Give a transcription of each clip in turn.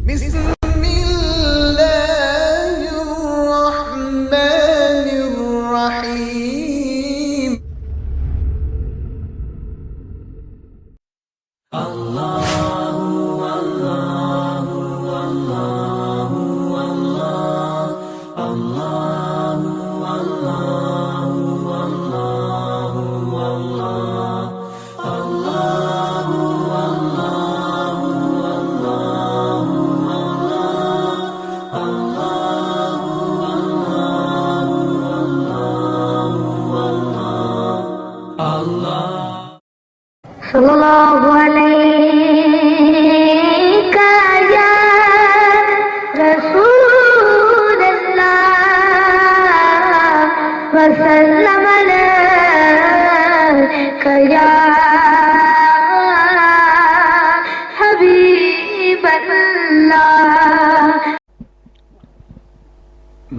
بسم الله الرحمن الرحيم. صلی اللہ علیہ یا رسول اللہ وسلم علیک یا حبیب اللہ.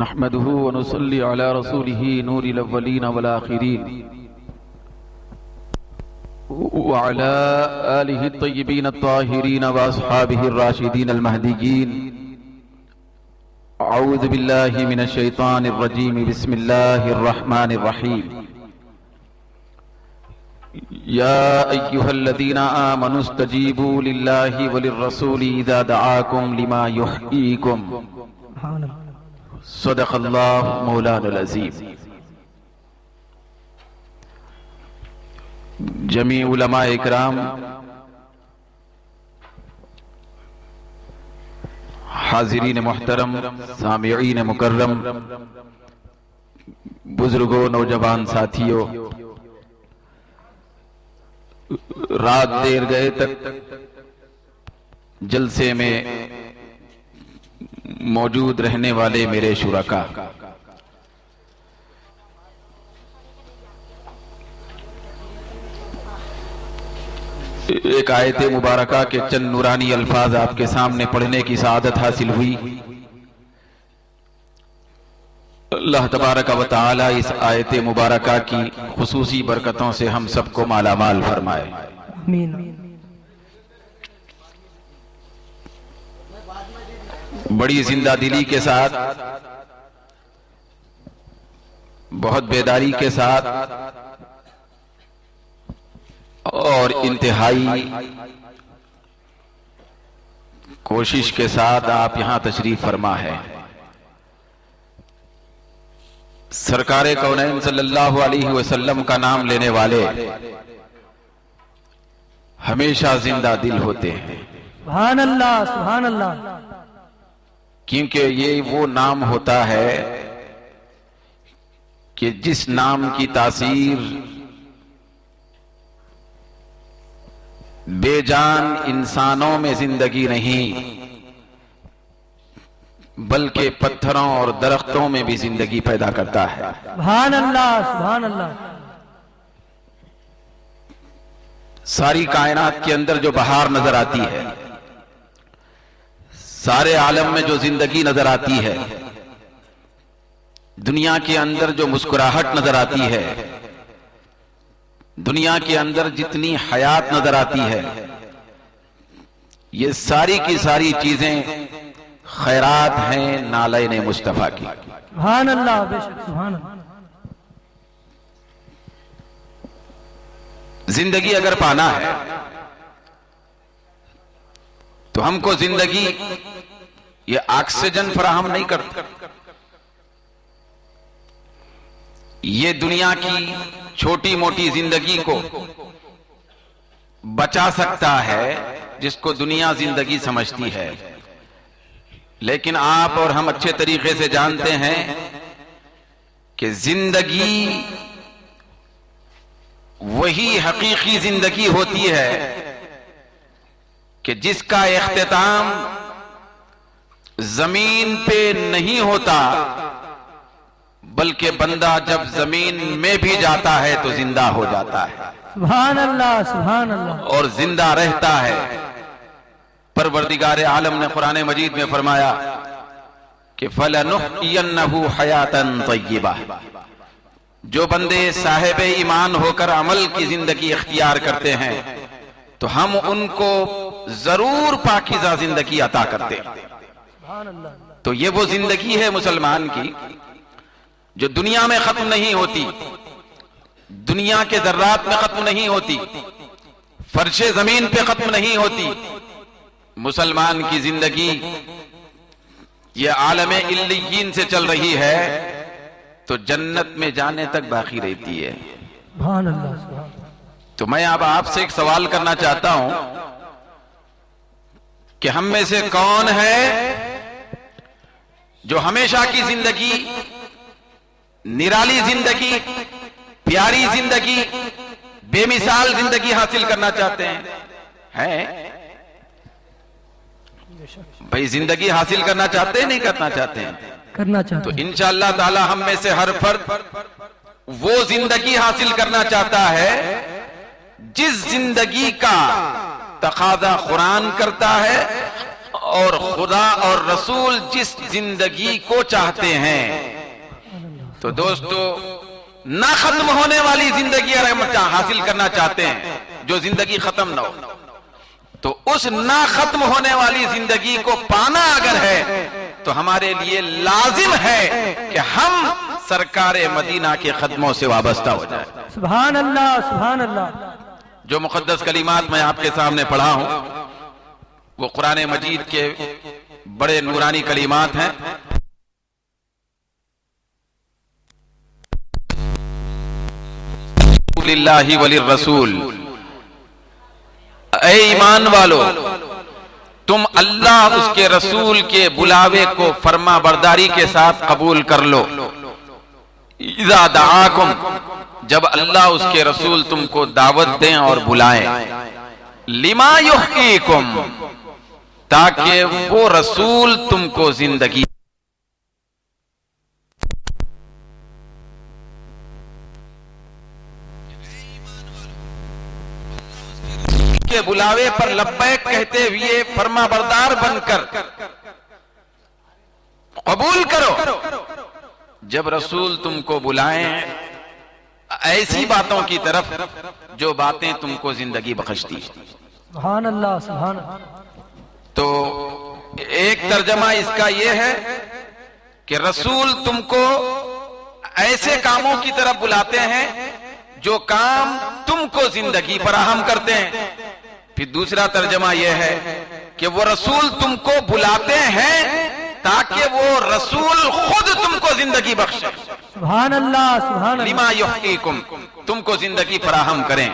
نحمده ونصلي على رسوله نور الأولين والآخرين وعلى آله الطيبين الطاهرين وأصحابه الراشدين المهديين. أعوذ بالله من الشيطان الرجيم. بسم الله الرحمن الرحيم. يا أيها الذين آمنوا استجيبوا لله وللرسول إذا دعاكم لما يحييكم. صدق اللہ مولانا العظیم. جمیع علماء اکرام، حاضرین محترم، سامعین مکرم، بزرگوں، نوجوان ساتھیوں، رات دیر گئے تک جلسے میں موجود رہنے والے میرے شرکا، ایک آیت مبارکہ کے چند نورانی الفاظ آپ کے سامنے پڑھنے کی سعادت حاصل ہوئی. اللہ تبارک و تعالی اس آیت مبارکہ کی خصوصی برکتوں سے ہم سب کو مالا مال فرمائے. آمین. بڑی زندہ دلی کے ساتھ، بہت بیداری کے ساتھ اور انتہائی کوشش کے ساتھ آپ یہاں تشریف فرما ہے. سرکار کونین صلی اللہ علیہ وسلم کا نام لینے والے ہمیشہ زندہ دل ہوتے ہیں. سبحان اللہ، سبحان اللہ. کیونکہ یہ وہ نام ہوتا ہے کہ جس نام کی تاثیر بے جان انسانوں میں زندگی نہیں بلکہ پتھروں اور درختوں میں بھی زندگی پیدا کرتا ہے. سبحان اللہ، سبحان اللہ. ساری کائنات کے اندر جو بہار نظر آتی ہے، سارے عالم میں جو زندگی نظر آتی ہے، دنیا کے اندر جو مسکراہٹ نظر آتی ہے، دنیا کے اندر جتنی حیات نظر آتی ہے، یہ ساری کی ساری چیزیں خیرات ہیں نالین مصطفیٰ کی. سبحان اللہ، بے شک سبحان اللہ. زندگی اگر پانا ہے تو ہم کو زندگی یہ آکسیجن فراہم نہیں کرتا. یہ دنیا کی چھوٹی موٹی زندگی کو بچا سکتا ہے جس کو دنیا زندگی سمجھتی ہے، لیکن آپ اور ہم اچھے طریقے سے جانتے ہیں کہ زندگی وہی حقیقی زندگی ہوتی ہے کہ جس کا اختتام زمین پہ نہیں ہوتا بلکہ بندہ جب زمین میں بھی جاتا ہے تو زندہ ہو جاتا ہے. سبحان اللہ، سبحان اللہ. اور زندہ رہتا ہے. پروردگار عالم نے قرآن مجید میں فرمایا کہ فَلَنُحْيِيَنَّهُ حَيَاتًا طَيِّبَةً. جو بندے صاحب ایمان ہو کر عمل کی زندگی اختیار کرتے ہیں تو ہم ان کو ضرور پاکیزہ زندگی عطا کرتے ہیں۔ سبحان اللہ تو یہ وہ زندگی ہے مسلمان کی جو دنیا میں ختم نہیں ہوتی، دنیا کے ذرات میں ختم نہیں ہوتی، فرش زمین پہ ختم نہیں ہوتی۔ مسلمان کی زندگی یہ عالم علیین سے چل رہی ہے تو جنت میں جانے تک باقی رہتی ہے۔ سبحان اللہ سبحان اللہ۔ تو میں اب آپ سے ایک سوال کرنا چاہتا ہوں کہ ہم میں سے کون ہے جو ہمیشہ کی زندگی، نرالی زندگی، پیاری زندگی، بے مثال زندگی حاصل کرنا چاہتے ہیں؟ بھئی زندگی حاصل کرنا چاہتے ہیں نہیں کرنا چاہتے ہیں؟ کرنا تو چاہتے ہیں۔ انشاءاللہ تعالی ہم میں سے ہر فرد وہ زندگی حاصل کرنا چاہتا ہے جس زندگی کا تقاضا قرآن کرتا ہے اور خدا اور رسول جس زندگی کو چاہتے ہیں۔ تو دوستو نہ ختم ہونے والی زندگی حاصل کرنا چاہتے ہیں جو زندگی ختم نہ ہو، تو اس نہ ختم ہونے والی زندگی کو پانا اگر ہے تو ہمارے لیے لازم ہے کہ ہم سرکار مدینہ کے قدموں سے وابستہ ہو جائیں۔ سبحان اللہ سبحان اللہ۔ جو مقدس کلمات میں آپ کے سامنے پڑھا ہوں وہ قرآن مجید کے بڑے نورانی کلمات ہیں۔ للہ وللرسول، اے ایمان والو تم اللہ اس کے رسول کے بلاوے کو فرما برداری کے ساتھ قبول کر لو۔ اذا دعاکم، جب اللہ اس کے رسول تم کو دعوت دیں اور بلائیں، لما یحییکم، تاکہ وہ رسول تم کو زندگی کے بلاوے پر لبیک کہتے ہوئے فرما بردار بن کر قبول کرو۔ جب رسول تم کو بلائیں ایسی باتوں کی طرف جو باتیں تم کو زندگی بخشتی۔ سبحان اللہ سبحان اللہ۔ تو ایک ترجمہ اس کا یہ ہے کہ رسول تم کو ایسے کاموں کی طرف بلاتے ہیں جو کام تم کو زندگی فراہم کرتے ہیں۔ پھر دوسرا ترجمہ یہ ہے کہ وہ رسول تم کو بلاتے ہیں تاکہ وہ رسول خود تم کو زندگی بخشے۔ سبحان اللہ سبحان اللہ۔ لما یحییکم، تم کو زندگی فراہم کریں،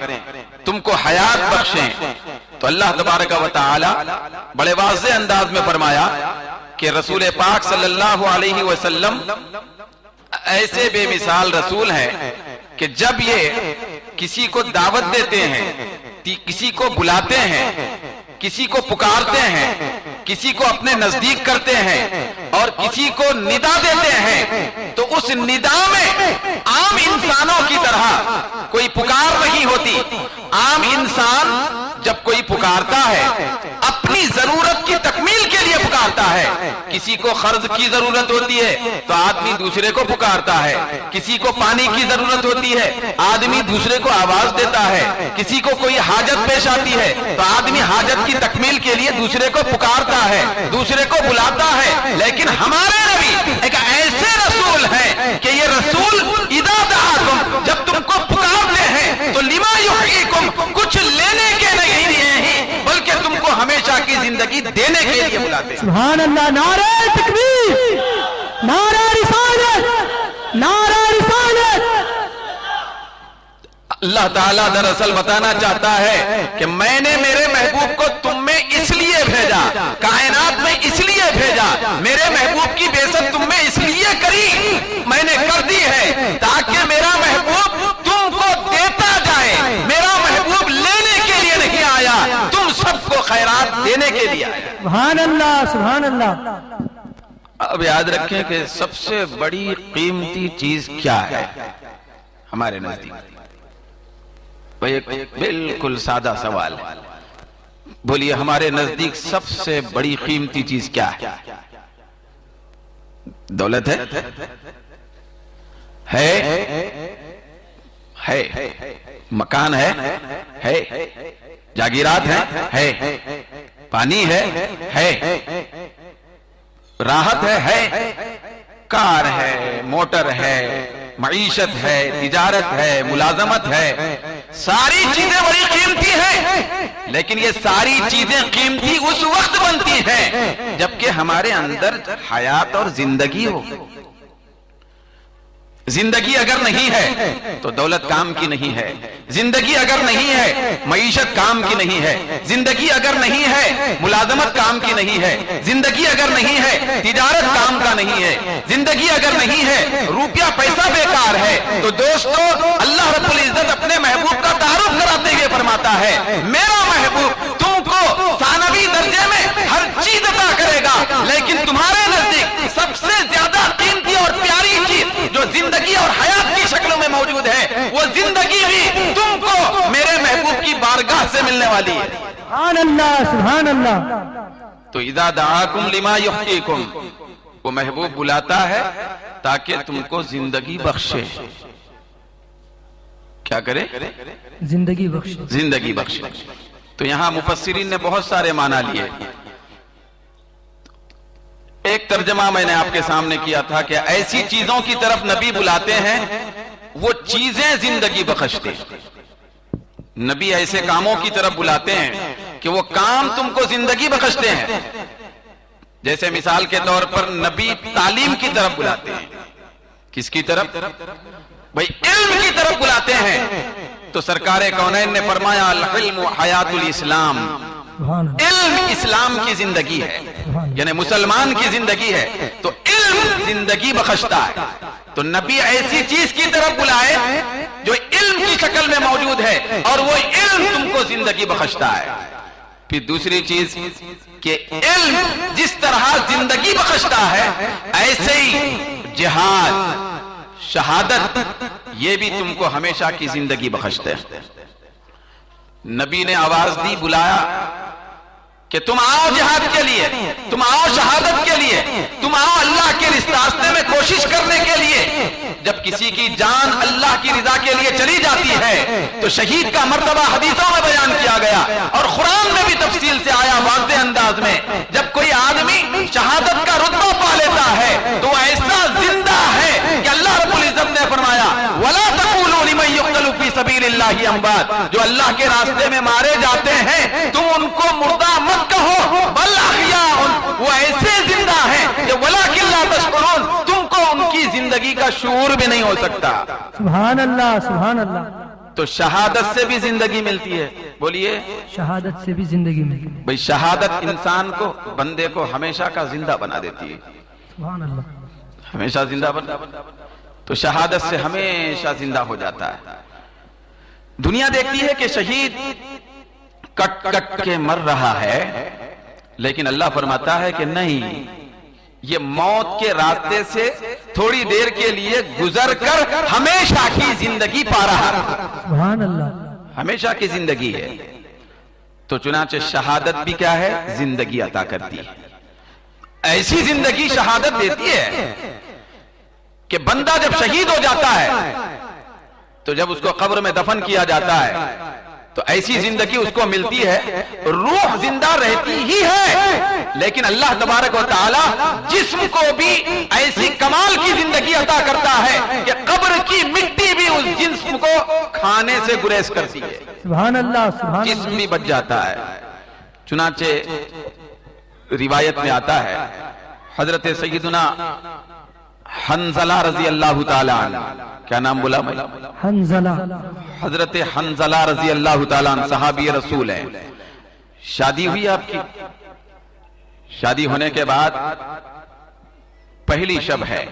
تم کو حیات بخشیں۔ تو اللہ تبارک و تعالی بڑے واضح انداز میں فرمایا کہ رسول پاک صلی اللہ علیہ وسلم ایسے بے مثال رسول ہیں کہ جب یہ کسی کو دعوت دیتے ہیں، کسی کو بلاتے ہیں، کسی کو پکارتے ہیں، کسی کو اپنے نزدیک کرتے ہیں اور کسی کو ندا دیتے ہیں، تو اس ندا میں عام انسانوں کی طرح کوئی پکار نہیں ہوتی۔ عام انسان جب کوئی پکارتا ہے اپنی ضرورت کی تکمیل کے لیے پکارتا ہے۔ کسی کو قرض کی ضرورت ہوتی ہے تو آدمی دوسرے کو پکارتا ہے، کسی کو پانی کی ضرورت ہوتی ہے آدمی دوسرے کو آواز دیتا ہے، کسی کو کوئی حاجت پیش آتی ہے تو آدمی حاجت کی تکمیل کے لیے دوسرے کو پکارتا ہے، دوسرے کو بلاتا ہے۔ لیکن ہمارے نبی ایک ایسے رسول ہیں کہ یہ رسول اذا دعاکم، جب تم کو پکارتے ہیں تو لما یحییکم، کچھ لینے کے نہیں دیے ہیں بلکہ تم کو ہمیشہ کی زندگی دینے کے لیے بلاتے ہیں۔ سبحان اللہ۔ نعرہ تکبیر، نعرہ رسالت، نعرہ رسالت۔ اللہ تعالیٰ دراصل بتانا چاہتا ہے کہ میں نے میرے محبوب کو تم میں اس لیے بھیجا، کائنات میں اس لیے بھیجا، میرے محبوب کی بعثت تم میں اس لیے کری، میں نے کر دی ہے تاکہ میرا محبوب تم کو دیتا جائے۔ میرا محبوب لینے کے لیے نہیں آیا، تم سب کو خیرات دینے کے لیے آیا۔ سبحان اللہ سبحان اللہ۔ اب یاد رکھیں کہ سب سے بڑی قیمتی چیز کیا ہے ہمارے نزدیک؟ ایک بالکل سادہ سوال ہے، بولیے ہمارے نزدیک سب سے بڑی قیمتی چیز کیا ہے؟ دولت ہے؟ ہے، مکان ہے، جاگیرات ہیں ہے، پانی ہے، راحت ہے، کار ہے، موٹر ہے، معیشت ہے، تجارت ہے، ملازمت ہے، ساری چیزیں بڑی قیمتی ہیں، لیکن یہ ساری چیزیں قیمتی اس وقت بنتی ہیں جبکہ ہمارے اندر حیات اور زندگی ہو۔ زندگی اگر نہیں ہے تو دولت کام کی نہیں ہے، زندگی اگر نہیں ہے معیشت کام کی نہیں ہے، زندگی اگر نہیں ہے ملازمت کام کی نہیں ہے، زندگی اگر نہیں ہے تجارت کام کا نہیں ہے، زندگی اگر نہیں ہے روپیہ پیسہ بیکار ہے۔ تو دوستو اللہ رب العزت اپنے محبوب کا تعارف کراتے ہوئے فرماتا ہے میرا محبوب تم کو ثانوی درجے میں ہر چیز عطا کرے گا، لیکن تمہارے نزدیک سب سے زیادہ قیمتی اور پیاری چیز جو زندگی اور حیات کی شکلوں میں موجود ہے وہ زندگی بھی تم کو میرے محبوب کی بارگاہ سے ملنے والی ہے۔ سبحان اللہ سبحان اللہ۔ تو اذا دعاکم لما یحییکم، وہ محبوب بلاتا ہے تاکہ تم کو زندگی بخشے۔ کیا کرے؟ زندگی بخش۔ زندگی بخشے۔ تو یہاں مفسرین نے بہت سارے معنی لیے۔ ایک ترجمہ میں نے آپ کے سامنے کیا تھا کہ ایسی چیزوں کی طرف نبی بلاتے ہیں وہ چیزیں زندگی بخشتے ہیں۔ نبی ایسے کاموں کی طرف بلاتے ہیں کہ وہ کام تم کو زندگی بخشتے ہیں۔ جیسے مثال کے طور پر نبی تعلیم کی طرف بلاتے ہیں۔ کس کی طرف؟ بھئی علم کی طرف بلاتے ہیں۔ تو سرکار کونین نے فرمایا العلم حیات الاسلام، علم اسلام کی زندگی ہے، یعنی مسلمان کی زندگی ہے، تو علم زندگی بخشتا ہے۔ تو نبی ایسی چیز کی طرف بلائے جو علم کی شکل میں موجود ہے اور وہ علم تم کو زندگی بخشتا ہے۔ پھر دوسری چیز کہ علم جس طرح زندگی بخشتا ہے ایسے ہی جہاد، شہادت، یہ بھی تم کو ہمیشہ کی زندگی بخشتے ہیں۔ نبی نے آواز دی، بلایا کہ تم آؤ جہاد کے لیے، تم آؤ شہادت کے لیے، تم آؤ اللہ کے راستے میں کوشش کرنے کے لیے۔ جب کسی کی جان اللہ کی رضا کے لیے چلی جاتی ہے تو شہید کا مرتبہ حدیثوں میں بیان کیا گیا اور قرآن میں بھی تفصیل سے آیا واضح انداز میں۔ جب کوئی آدمی شہادت کا رتبہ پا لیتا ہے تو وہ ایسا زندہ ہے کہ اللہ رب العزت نے فرمایا وَلَا تَقُولُوا لِمَن يُقْتَلُ فِي سَبِيلِ اللَّهِ أَمْوَاتٌ، جو اللہ کے راستے میں مارے جاتے ہیں تم ان کو مردہ مت کہو بل احیاء، وہ ایسے زندہ ہیں کہ وَلَٰكِن لَا تَشْعُرُونَ، تم کو ان کی زندگی کا شعور بھی نہیں ہو سکتا۔ سبحان اللہ سبحان اللہ۔ تو شہادت سے بھی زندگی ملتی ہے، بولیے شہادت سے بھی زندگی ملتی ہے۔ بھئی شہادت انسان کو، بندے کو ہمیشہ کا زندہ بنا دیتی ہے، سبحان اللہ۔ ہمیشہ زندہ بنا، تو شہادت سے ہمیشہ زندہ ہو جاتا ہے۔ دنیا دیکھتی ہے کہ شہید کٹ کٹ کے مر رہا ہے، لیکن اللہ فرماتا ہے کہ نہیں، یہ موت کے راستے سے تھوڑی دیر کے لیے گزر کر ہمیشہ کی زندگی پا رہا ہے، سبحان اللہ۔ ہمیشہ کی زندگی ہے۔ تو چنانچہ شہادت بھی کیا ہے؟ زندگی عطا کرتی ہے۔ ایسی زندگی شہادت دیتی ہے کہ بندہ جب شہید ہو جاتا ہے تو جب اس کو قبر میں دفن کیا جاتا ہے تو ایسی زندگی اس کو ملتی ہے، روح زندہ رہتی ہی ہے، لیکن اللہ تبارک و تعالی جسم کو بھی ایسی کمال کی زندگی عطا کرتا ہے کہ قبر کی مٹی بھی اس جسم کو کھانے سے گریز کرتی ہے، سبحان اللہ سبحان اللہ۔ جسم بھی بچ جاتا ہے۔ چنانچہ روایت میں آتا ہے حضرت سیدنا حنظلہ رضی اللہ تعالی عنہ، کیا نام بولا میں؟ حنظلہ۔ حضرت حنظلہ رضی اللہ تعالی عنہ صحابی رسول ہے۔ شادی ہوئی آپ کی، شادی ہونے کے بعد پہلی شب ہے،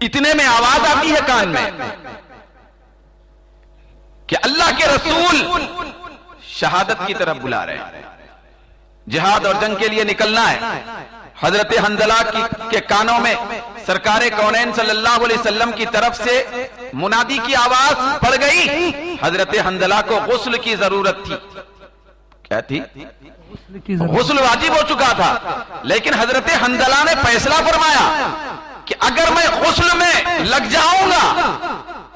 اتنے میں آواز آتی ہے کان میں کہ اللہ کے رسول شہادت کی طرف بلا رہے ہیں، جہاد اور جنگ کے لیے نکلنا ہے۔ حضرت حنظلہ کے کانوں میں سرکار کونین صلی اللہ علیہ وسلم کی طرف سے منادی کی آواز پڑ گئی۔ حضرت حنظلہ کو غسل کی ضرورت تھی۔ کیا تھی؟ غسل واجب ہو چکا تھا، لیکن حضرت حنظلہ نے فیصلہ فرمایا کہ اگر میں غسل میں لگ جاؤں گا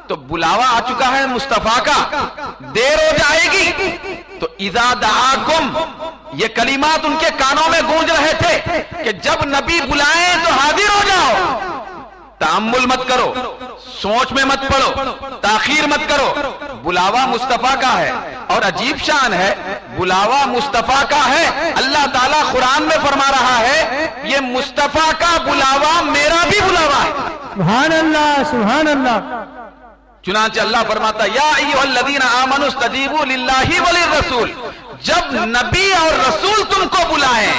تو بلاوا آ چکا ہے مصطفیٰ کا، دیر ہو جائے گی تو اذا دعاکم، یہ کلمات ان کے کانوں میں گونج رہے تھے کہ جب نبی بلائیں تو حاضر ہو جاؤ، تأمل مت کرو، سوچ میں مت پڑو، تاخیر مت کرو، بلاوا مصطفیٰ کا ہے۔ اور عجیب شان ہے، بلاوا مصطفیٰ کا ہے، اللہ تعالیٰ قرآن میں فرما رہا ہے یہ مصطفیٰ کا بلاوا میرا بھی بلاوا ہے۔ سبحان اللہ سبحان اللہ۔ چنانچہ اللہ فرماتا یا ایھا الذین آمنوا استجیبوا للہ وللرسول، جب نبی اور رسول تم کو بلائیں،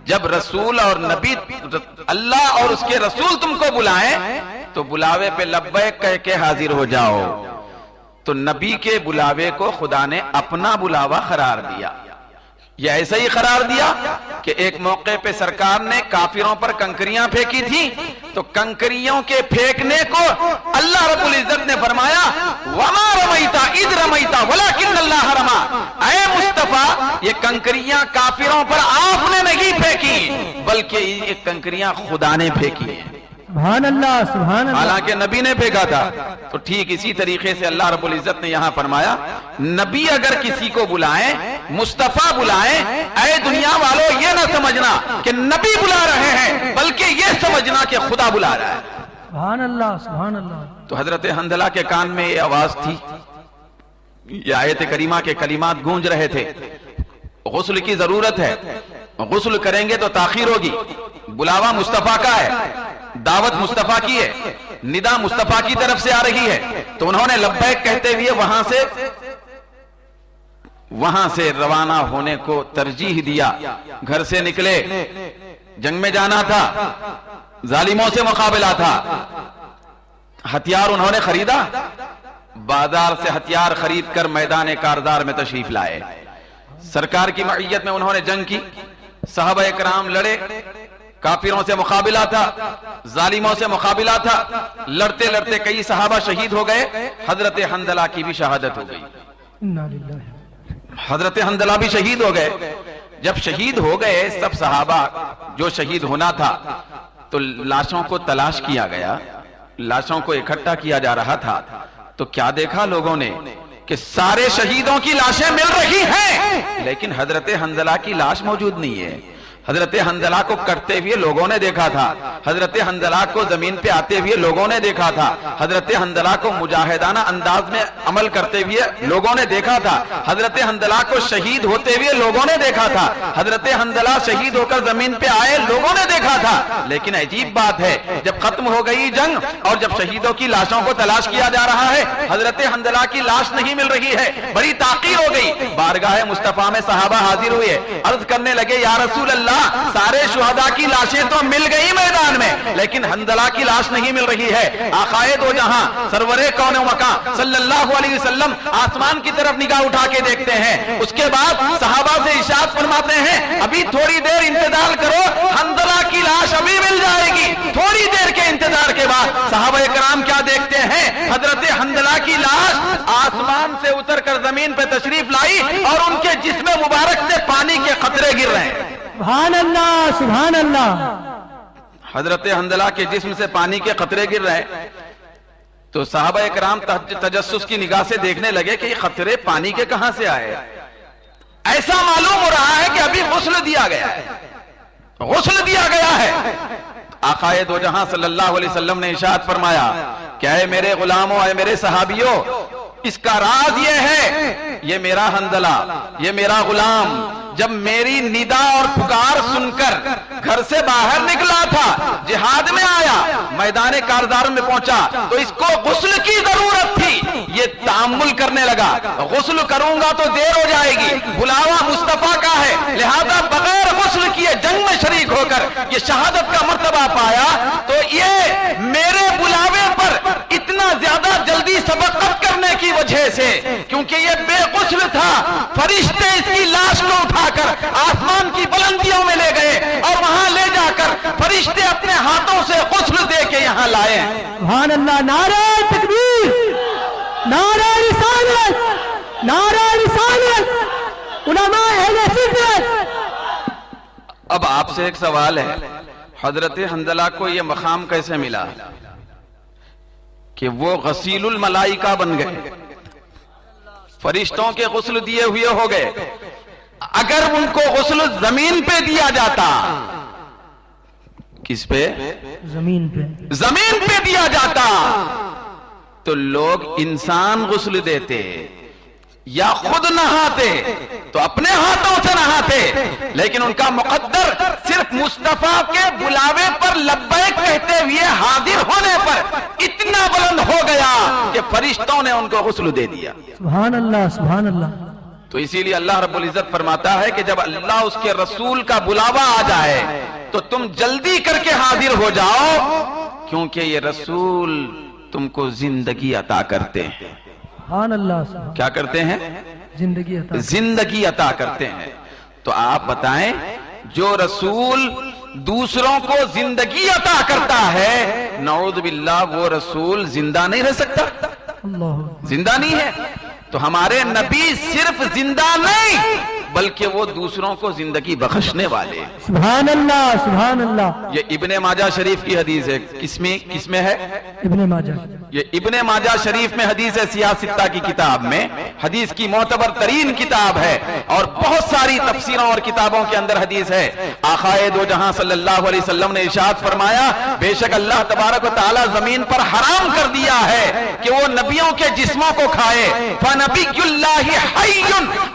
جب رسول اور نبی، اللہ اور اس کے رسول تم کو بلائیں تو بلاوے پہ لبیک کہہ کے حاضر ہو جاؤ۔ تو نبی کے بلاوے کو خدا نے اپنا بلاوا قرار دیا۔ یہ ایسا ہی قرار دیا کہ ایک موقع پہ سرکار نے کافروں پر کنکریاں پھینکی تھی، تو کنکریوں کے پھینکنے کو اللہ رب العزت نے فرمایا وَمَا رَمَيْتَ إِذْ رَمَيْتَ وَلَكِنَّ اللَّهَ رَمَى، اے مصطفیٰ یہ کنکریاں کافروں پر آپ نے نہیں پھینکی بلکہ یہ کنکریاں خدا نے پھینکی ہیں۔ سبحان اللہ سبحان اللہ۔ حالانکہ نبی نے پھینکا تھا۔ تو ٹھیک اسی طریقے سے اللہ رب العزت نے یہاں فرمایا نبی اگر کسی کو بلائیں، مصطفیٰ بلائیں، اے دنیا والو یہ نہ سمجھنا کہ نبی بلا رہے ہیں بلکہ یہ سمجھنا کہ خدا بلا رہا ہے۔ سبحان اللہ سبحان اللہ۔ تو حضرت حنظلہ کے کان میں یہ آواز تھی، یہ آیت کریمہ کے کلمات گونج رہے تھے، غسل کی ضرورت ہے، غسل کریں گے تو تاخیر ہوگی، بلاوا مصطفیٰ کا ہے، دعوت مصطفیٰ کی ہے، ندا مصطفیٰ کی طرف سے آ رہی ہے، تو انہوں نے لبیک کہتے ہوئے وہاں سے روانہ ہونے کو ترجیح دیا۔ گھر سے نکلے، جنگ میں جانا تھا، ظالموں سے مقابلہ تھا، ہتھیار انہوں نے خریدا، بازار سے ہتھیار خرید کر میدان کارزار میں تشریف لائے، سرکار کی معیت میں انہوں نے جنگ کی، صحابہ اکرام لڑے، کافروں سے مقابلہ تھا، ظالموں سے مقابلہ تھا، لڑتے لڑتے کئی صحابہ شہید ہو گئے، حضرت حنظلہ کی بھی شہادت ہو گئی، انا للہ۔ حضرت حنظلہ بھی شہید ہو گئے۔ جب شہید ہو گئے سب صحابہ جو شہید ہونا تھا تو لاشوں کو تلاش کیا گیا، لاشوں کو اکٹھا کیا جا رہا تھا، تو کیا دیکھا لوگوں نے کہ سارے شہیدوں کی لاشیں مل رہی ہیں لیکن حضرت حنظلہ کی لاش موجود نہیں ہے۔ حضرت حنظلہ کو کٹتے ہوئے لوگوں نے دیکھا تھا، حضرت حنظلہ کو زمین پہ آتے ہوئے لوگوں نے دیکھا تھا، حضرت حنظلہ کو مجاہدانہ انداز میں عمل کرتے ہوئے لوگوں نے دیکھا تھا، حضرت حنظلہ کو شہید ہوتے ہوئے لوگوں نے دیکھا تھا، حضرت حنظلہ شہید ہو کر زمین پہ آئے لوگوں نے دیکھا تھا۔ لیکن عجیب بات ہے جب ختم ہو گئی جنگ اور جب شہیدوں کی لاشوں کو تلاش کیا جا رہا ہے، حضرت حنظلہ کی لاش نہیں مل رہی ہے، بڑی تاخیر ہو گئی۔ بارگاہ مصطفیٰ میں صحابہ حاضر ہوئے، عرض کرنے لگے یا رسول اللہ سارے شہداء کی لاشیں تو مل گئی میدان میں لیکن حنظلہ کی لاش نہیں مل رہی ہے۔ آقائے دو جہاں سرور کون و مکان صلی اللہ علیہ وسلم آسمان کی طرف نگاہ اٹھا کے دیکھتے ہیں، اس کے بعد صحابہ سے ارشاد فرماتے ہیں ابھی تھوڑی دیر انتظار کرو، حنظلہ کی لاش ابھی مل جائے گی۔ تھوڑی دیر کے انتظار کے بعد صحابہ کرام کیا دیکھتے ہیں؟ حضرت حنظلہ کی لاش آسمان سے اتر کر زمین پہ تشریف لائی اور ان کے جسم مبارک سے پانی کے قطرے گر رہے ہیں۔ سبحان اللہ سبحان اللہ۔ حضرت حنظلہ کے جسم سے پانی کے قطرے گر رہے ہیں تو صحابہ اکرام تجسس کی نگاہ سے دیکھنے لگے کہ یہ قطرے پانی کے کہاں سے آئے۔ ایسا معلوم ہو رہا ہے کہ ابھی غسل دیا گیا ہے، غسل دیا گیا ہے۔ آقائے دو جہاں صلی اللہ علیہ وسلم نے ارشاد فرمایا کہ اے میرے غلاموں، اے میرے صحابیوں، اس کا راز یہ ہے، یہ میرا حنظلہ، یہ میرا غلام جب میری ندا اور پکار سن کر گھر سے باہر نکلا تھا، جہاد میں آیا، میدان کارزار میں پہنچا تو اس کو غسل کی ضرورت تھی، یہ تأمل کرنے لگا، غسل کروں گا تو دیر ہو جائے گی، بلاوا مصطفیٰ کا ہے، لہذا بغیر غسل کیے جنگ میں شریک ہو کر یہ شہادت کا مرتبہ پایا۔ تو یہ میرے بلاوے پر اتنا زیادہ جلدی سبقت کرنے کی وجہ سے، کیونکہ یہ بے غسل تھا، فرشتے اس کی لاش کو اٹھا کر آسمان کی بلندیوں میں لے گئے اور وہاں لے جا کر فرشتے اپنے ہاتھوں سے غسل دے کے یہاں لائے۔ سبحان اللہ، نعرہ تکبیر، نعرہ رسالت، نعرہ رسالت، علماء اہل سنت۔ اب آپ سے ایک سوال ہے، حضرت حنظلہ کو یہ مقام کیسے ملا؟ کہ وہ غسیل الملائکہ بن گئے، فرشتوں کے غسل دیے ہوئے ہو گئے۔ اگر ان کو غسل زمین پہ دیا جاتا، کس پہ؟ زمین پہ، زمین پہ دیا جاتا تو لوگ انسان غسل دیتے یا خود نہاتے تو اپنے ہاتھوں سے نہاتے، لیکن ان کا مقدر صرف مصطفیٰ کے بلاوے پر لبیک کہتے ہوئے حاضر ہونے پر اتنا بلند ہو گیا کہ فرشتوں نے ان کو غسل دے دیا۔ سبحان اللہ، سبحان اللہ۔ تو اسی لیے اللہ رب العزت فرماتا ہے کہ جب اللہ اس کے رسول کا بلاوا آ جائے تو تم جلدی کر کے حاضر ہو جاؤ، کیونکہ یہ رسول تم کو زندگی عطا کرتے ہیں۔ سبحان اللہ، سبحان، کیا کرتے ہیں؟ زندگی عطا۔ زندگی عطا کرتے ہیں۔ تو آپ بتائیں، جو رسول دوسروں کو زندگی عطا کرتا ہے، نعوذ باللہ وہ رسول زندہ نہیں رہ سکتا؟ اللہ، زندہ نہیں ہے۔ تو ہمارے نبی صرف زندہ نہیں بلکہ وہ دوسروں کو زندگی بخشنے والے۔ سبحان اللہ، سبحان اللہ۔ یہ ابن ماجہ شریف کی حدیث ہے۔ کس میں ہے؟ ابن ماجہ۔ یہ ابن ماجہ شریف میں حدیث ہے، سیاہ ستہ کی کتاب میں، حدیث کی معتبر ترین کتاب ہے، اور بہت ساری تفسیروں اور کتابوں کے اندر حدیث ہے۔ آقائے دو جہاں صلی اللہ علیہ وسلم نے ارشاد فرمایا، بے شک اللہ تبارک و تعالی زمین پر حرام کر دیا ہے کہ وہ نبیوں کے جسموں کو کھائے۔ فنبی اللہ حی،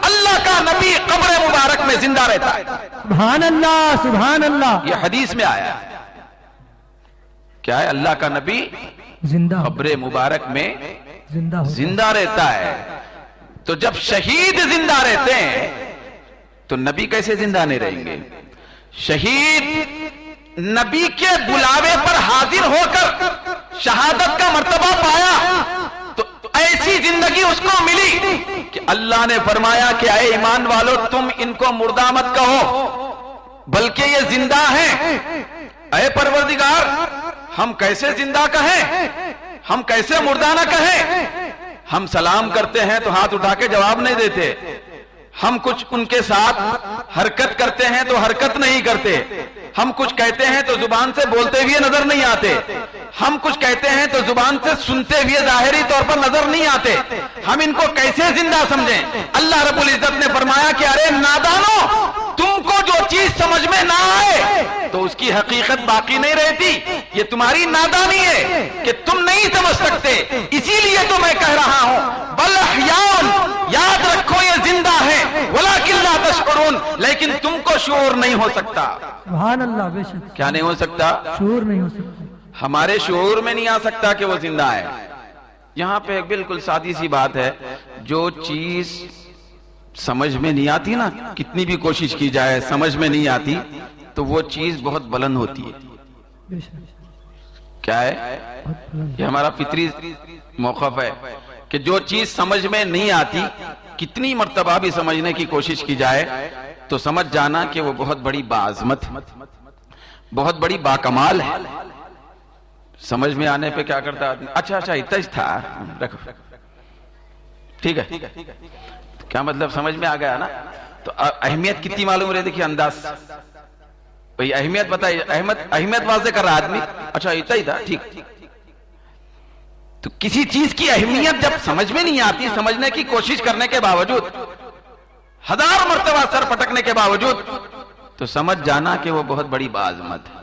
اللہ کا نبی قبر مبارک میں زندہ رہتا ہے۔ سبحان اللہ، سبحان اللہ۔ یہ حدیث میں آیا ہے۔ کیا ہے؟ اللہ کا نبی زندہ، قبر مبارک میں زندہ ہو، زندہ رہتا ہے۔ تو جب شہید زندہ رہتے ہیں تو نبی کیسے زندہ نہیں رہیں گے؟ شہید نبی کے بلاوے پر حاضر ہو کر شہادت کا مرتبہ پایا تو ایسی زندگی اس کو ملی کہ اللہ نے فرمایا کہ اے ایمان والو، تم ان کو مردہ مت کہو بلکہ یہ زندہ ہیں۔ اے پروردگار، ہم کیسے زندہ کہیں، ہم کیسے مردہ نہ کہیں؟ ہم سلام کرتے ہیں تو ہاتھ اٹھا کے جواب نہیں دیتے، ہم کچھ ان کے ساتھ حرکت کرتے ہیں تو حرکت نہیں کرتے، ہم کچھ کہتے ہیں تو زبان سے بولتے ہوئے نظر نہیں آتے، ہم کچھ کہتے ہیں تو زبان سے سنتے ہوئے ظاہری طور پر نظر نہیں آتے۔ ہم ان کو کیسے زندہ سمجھیں؟ اللہ رب العزت نے فرمایا کہ ارے نادانو، تم کو جو چیز سمجھ میں نہ آئے تو اس کی حقیقت باقی نہیں رہتی۔ یہ تمہاری نادانی ہے کہ تم نہیں سمجھ سکتے، اسی لیے تو میں کہہ رہا ہوں بل احیاء، یاد رکھو یہ زندہ ہے، ولکن لا تشعرون، لیکن تم کو شعور نہیں ہو سکتا۔ سبحان اللہ، بے شک کیا نہیں ہو سکتا؟ شعور نہیں ہو سکتا۔ ہمارے شعور میں نہیں آ سکتا کہ وہ زندہ ہے۔ یہاں پہ ایک بالکل سادی سی بات ہے، جو چیز سمجھ میں نہیں آتی نا، کتنی بھی کوشش کی جائے سمجھ میں نہیں آتی تو وہ چیز بہت بلند ہوتی ہے۔ بے شک، کیا ہے؟ یہ ہمارا فطری موقف ہے کہ جو چیز سمجھ میں نہیں آتی، کتنی مرتبہ بھی سمجھنے کی کوشش کی جائے تو سمجھ جانا کہ وہ بہت بڑی باعظمت، بہت بڑی باکمال ہے۔ سمجھ میں آنے پہ کیا کرتا آدمی؟ اچھا اتنا ہی تھا، رکھو، ٹھیک ہے۔ کیا مطلب؟ سمجھ میں آ گیا نا؟ تو اہمیت کتنی معلوم رہے؟ دیکھیے انداز بھئی، اہمیت بتائیے، اہمیت واضح کر رہا آدمی، اچھا اتنا ہی تھا، ٹھیک۔ تو کسی چیز کی اہمیت جب سمجھ میں نہیں آتی، سمجھنے کی کوشش کرنے کے باوجود، ہزار مرتبہ سر پٹکنے کے باوجود، تو سمجھ جانا کہ وہ بہت بڑی باعظمت ہے۔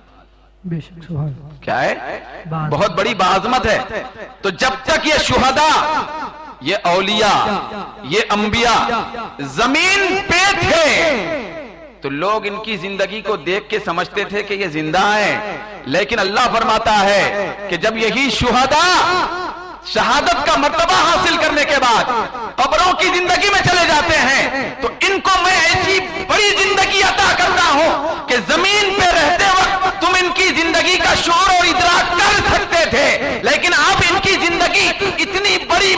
بے شک، سبحان اللہ۔ کیا ہے؟ بہت بڑی باعظمت ہے۔ تو جب تک یہ شہداء، یہ اولیاء، یہ انبیاء زمین پہ تھے تو لوگ ان کی زندگی کو دیکھ کے سمجھتے تھے کہ یہ زندہ ہیں، لیکن اللہ فرماتا ہے کہ جب یہی شہداء شہادت کا مرتبہ حاصل کرنے کے بعد قبروں کی زندگی میں چلے جاتے ہیں تو ان کو میں ایسی بڑی زندگی عطا کرتا ہوں کہ زمین پہ رہتے وقت تم ان کی زندگی کا شعور اور ادراک کر سکتے تھے، لیکن اب ان کی زندگی اتنی بڑی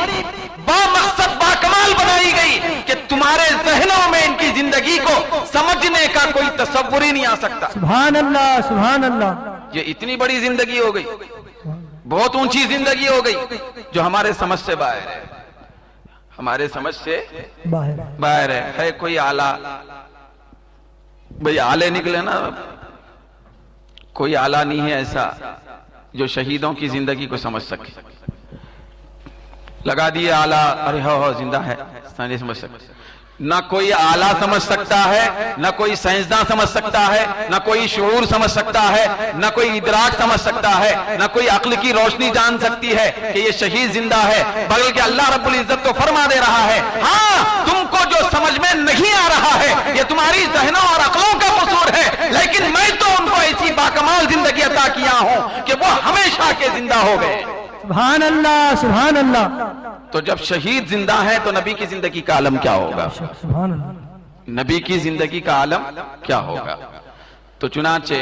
بامقصد باکمال بنائی گئی کہ تمہارے ذہنوں میں ان کی زندگی کو سمجھنے کا کوئی تصور ہی نہیں آ سکتا۔ سبحان اللہ، سبحان اللہ۔ یہ اتنی بڑی زندگی ہو گئی، بہت اونچی زندگی ہو گئی جو ہمارے سمجھ سے باہر ہے، ہمارے سمجھ سے باہر ہے۔ کوئی آلہ، بھئی آلے نکلے نا، کوئی آلہ نہیں ہے ایسا جو شہیدوں کی زندگی کو سمجھ سکے۔ لگا دیے آلہ، ارے ہو زندہ ہے، نہیں سمجھ سکتے۔ نہ کوئی آلہ سمجھ سکتا ہے، نہ کوئی سائنسداں سمجھ سکتا ہے، نہ کوئی شعور سمجھ سکتا ہے، نہ کوئی ادراک سمجھ سکتا ہے، نہ کوئی عقل کی روشنی جان سکتی ہے کہ یہ شہید زندہ ہے، بلکہ اللہ رب العزت تو فرما دے رہا ہے ہاں تم کو جو سمجھ میں نہیں آ رہا ہے یہ تمہاری ذہنوں اور عقلوں کا قصور ہے، لیکن میں تو ان کو ایسی باکمال زندگی عطا کیا ہوں کہ وہ ہمیشہ کے زندہ ہو گئے۔ سبحان اللہ، سبحان اللہ۔ تو جب شہید زندہ ہے تو نبی کی زندگی کا عالم کیا ہوگا؟ سبحان اللہ۔ نبی کی زندگی کا عالم کیا ہوگا؟ تو چنانچہ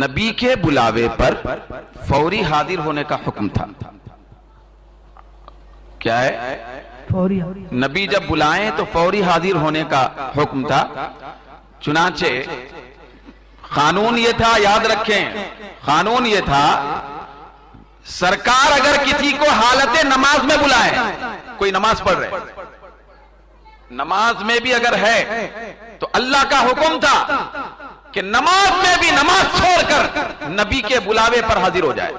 نبی کے بلاوے پر فوری حاضر ہونے کا حکم تھا۔ کیا ہے؟ فوری۔ نبی جب بلائیں تو فوری حاضر ہونے کا حکم تھا۔ چنانچہ قانون یہ تھا، یاد رکھیں، قانون یہ تھا سرکار اگر کسی کو حالت نماز میں بلائے، کوئی نماز پڑھ رہے، نماز میں بھی اگر ہے تو اللہ کا حکم تھا کہ نماز میں بھی نماز چھوڑ کر نبی کے بلاوے پر حاضر ہو جائے۔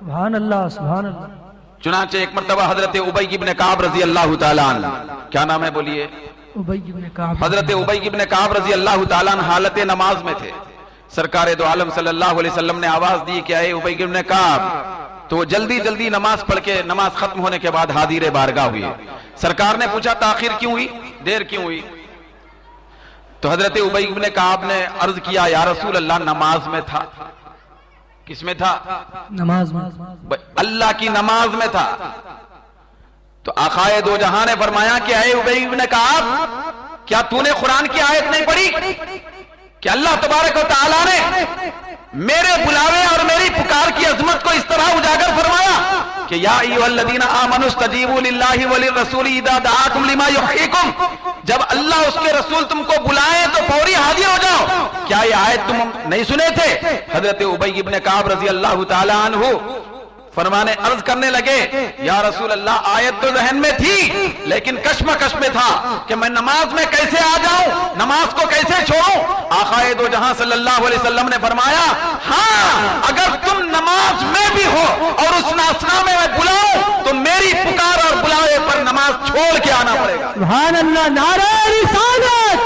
سبحان اللہ، سبحان اللہ۔ چنانچہ ایک مرتبہ حضرت ابی بن کعب رضی اللہ تعالیٰ عنہ، کیا نام ہے بولیے؟ ابی بن کعب۔ حضرت ابی بن کعب رضی اللہ تعالیٰ عنہ حالت نماز میں تھے۔ سرکار دو عالم صلی اللہ علیہ وسلم نے آواز دی کہ اے ابی بن کعب، تو جلدی جلدی نماز پڑھ کے نماز ختم ہونے کے بعد حاضر بارگاہ ہوئی۔ سرکار نے پوچھا تاخیر کیوں ہوئی، دیر کیوں ہوئی؟ تو حضرت ابی بن کعب نے عرض کیا یا رسول اللہ نماز میں تھا۔ کس میں تھا؟ نماز میں۔ اللہ کی نماز میں تھا۔ تو آقائے دو جہاں نے فرمایا کہ اے ابی بن کعب، کیا تو نے قرآن کی آیت نہیں پڑھی کہ اللہ تبارک و تعالیٰ نے میرے بلاوے اور میری پکار کی عظمت کو اس طرح اجاگر فرمایا کہ یا ایھا الذین آمنوا استجیبوا للہ وللرسول اذا دعاکم لما یحییکم، جب اللہ اس کے رسول تم کو بلائیں تو فوری حاضر ہو جاؤ۔ کیا یہ آیت تم نہیں سنے تھے؟ حضرت ابی بن کعب رضی اللہ تعالی عنہ فرمانے عرض کرنے لگے یا رسول اللہ آیت تو ذہن میں تھی لیکن کشمکش میں تھا کہ میں نماز میں کیسے آ جاؤں، نماز کو کیسے چھوڑوں۔ آقائے دو جہاں صلی اللہ علیہ وسلم نے فرمایا ہاں اگر تم نماز میں بھی ہو اور اس ناسنا میں بلاؤں تو میری پکار اور بلاوے پر نماز چھوڑ کے آنا پڑے گا۔ سبحان اللہ۔ نعرہ رسالت،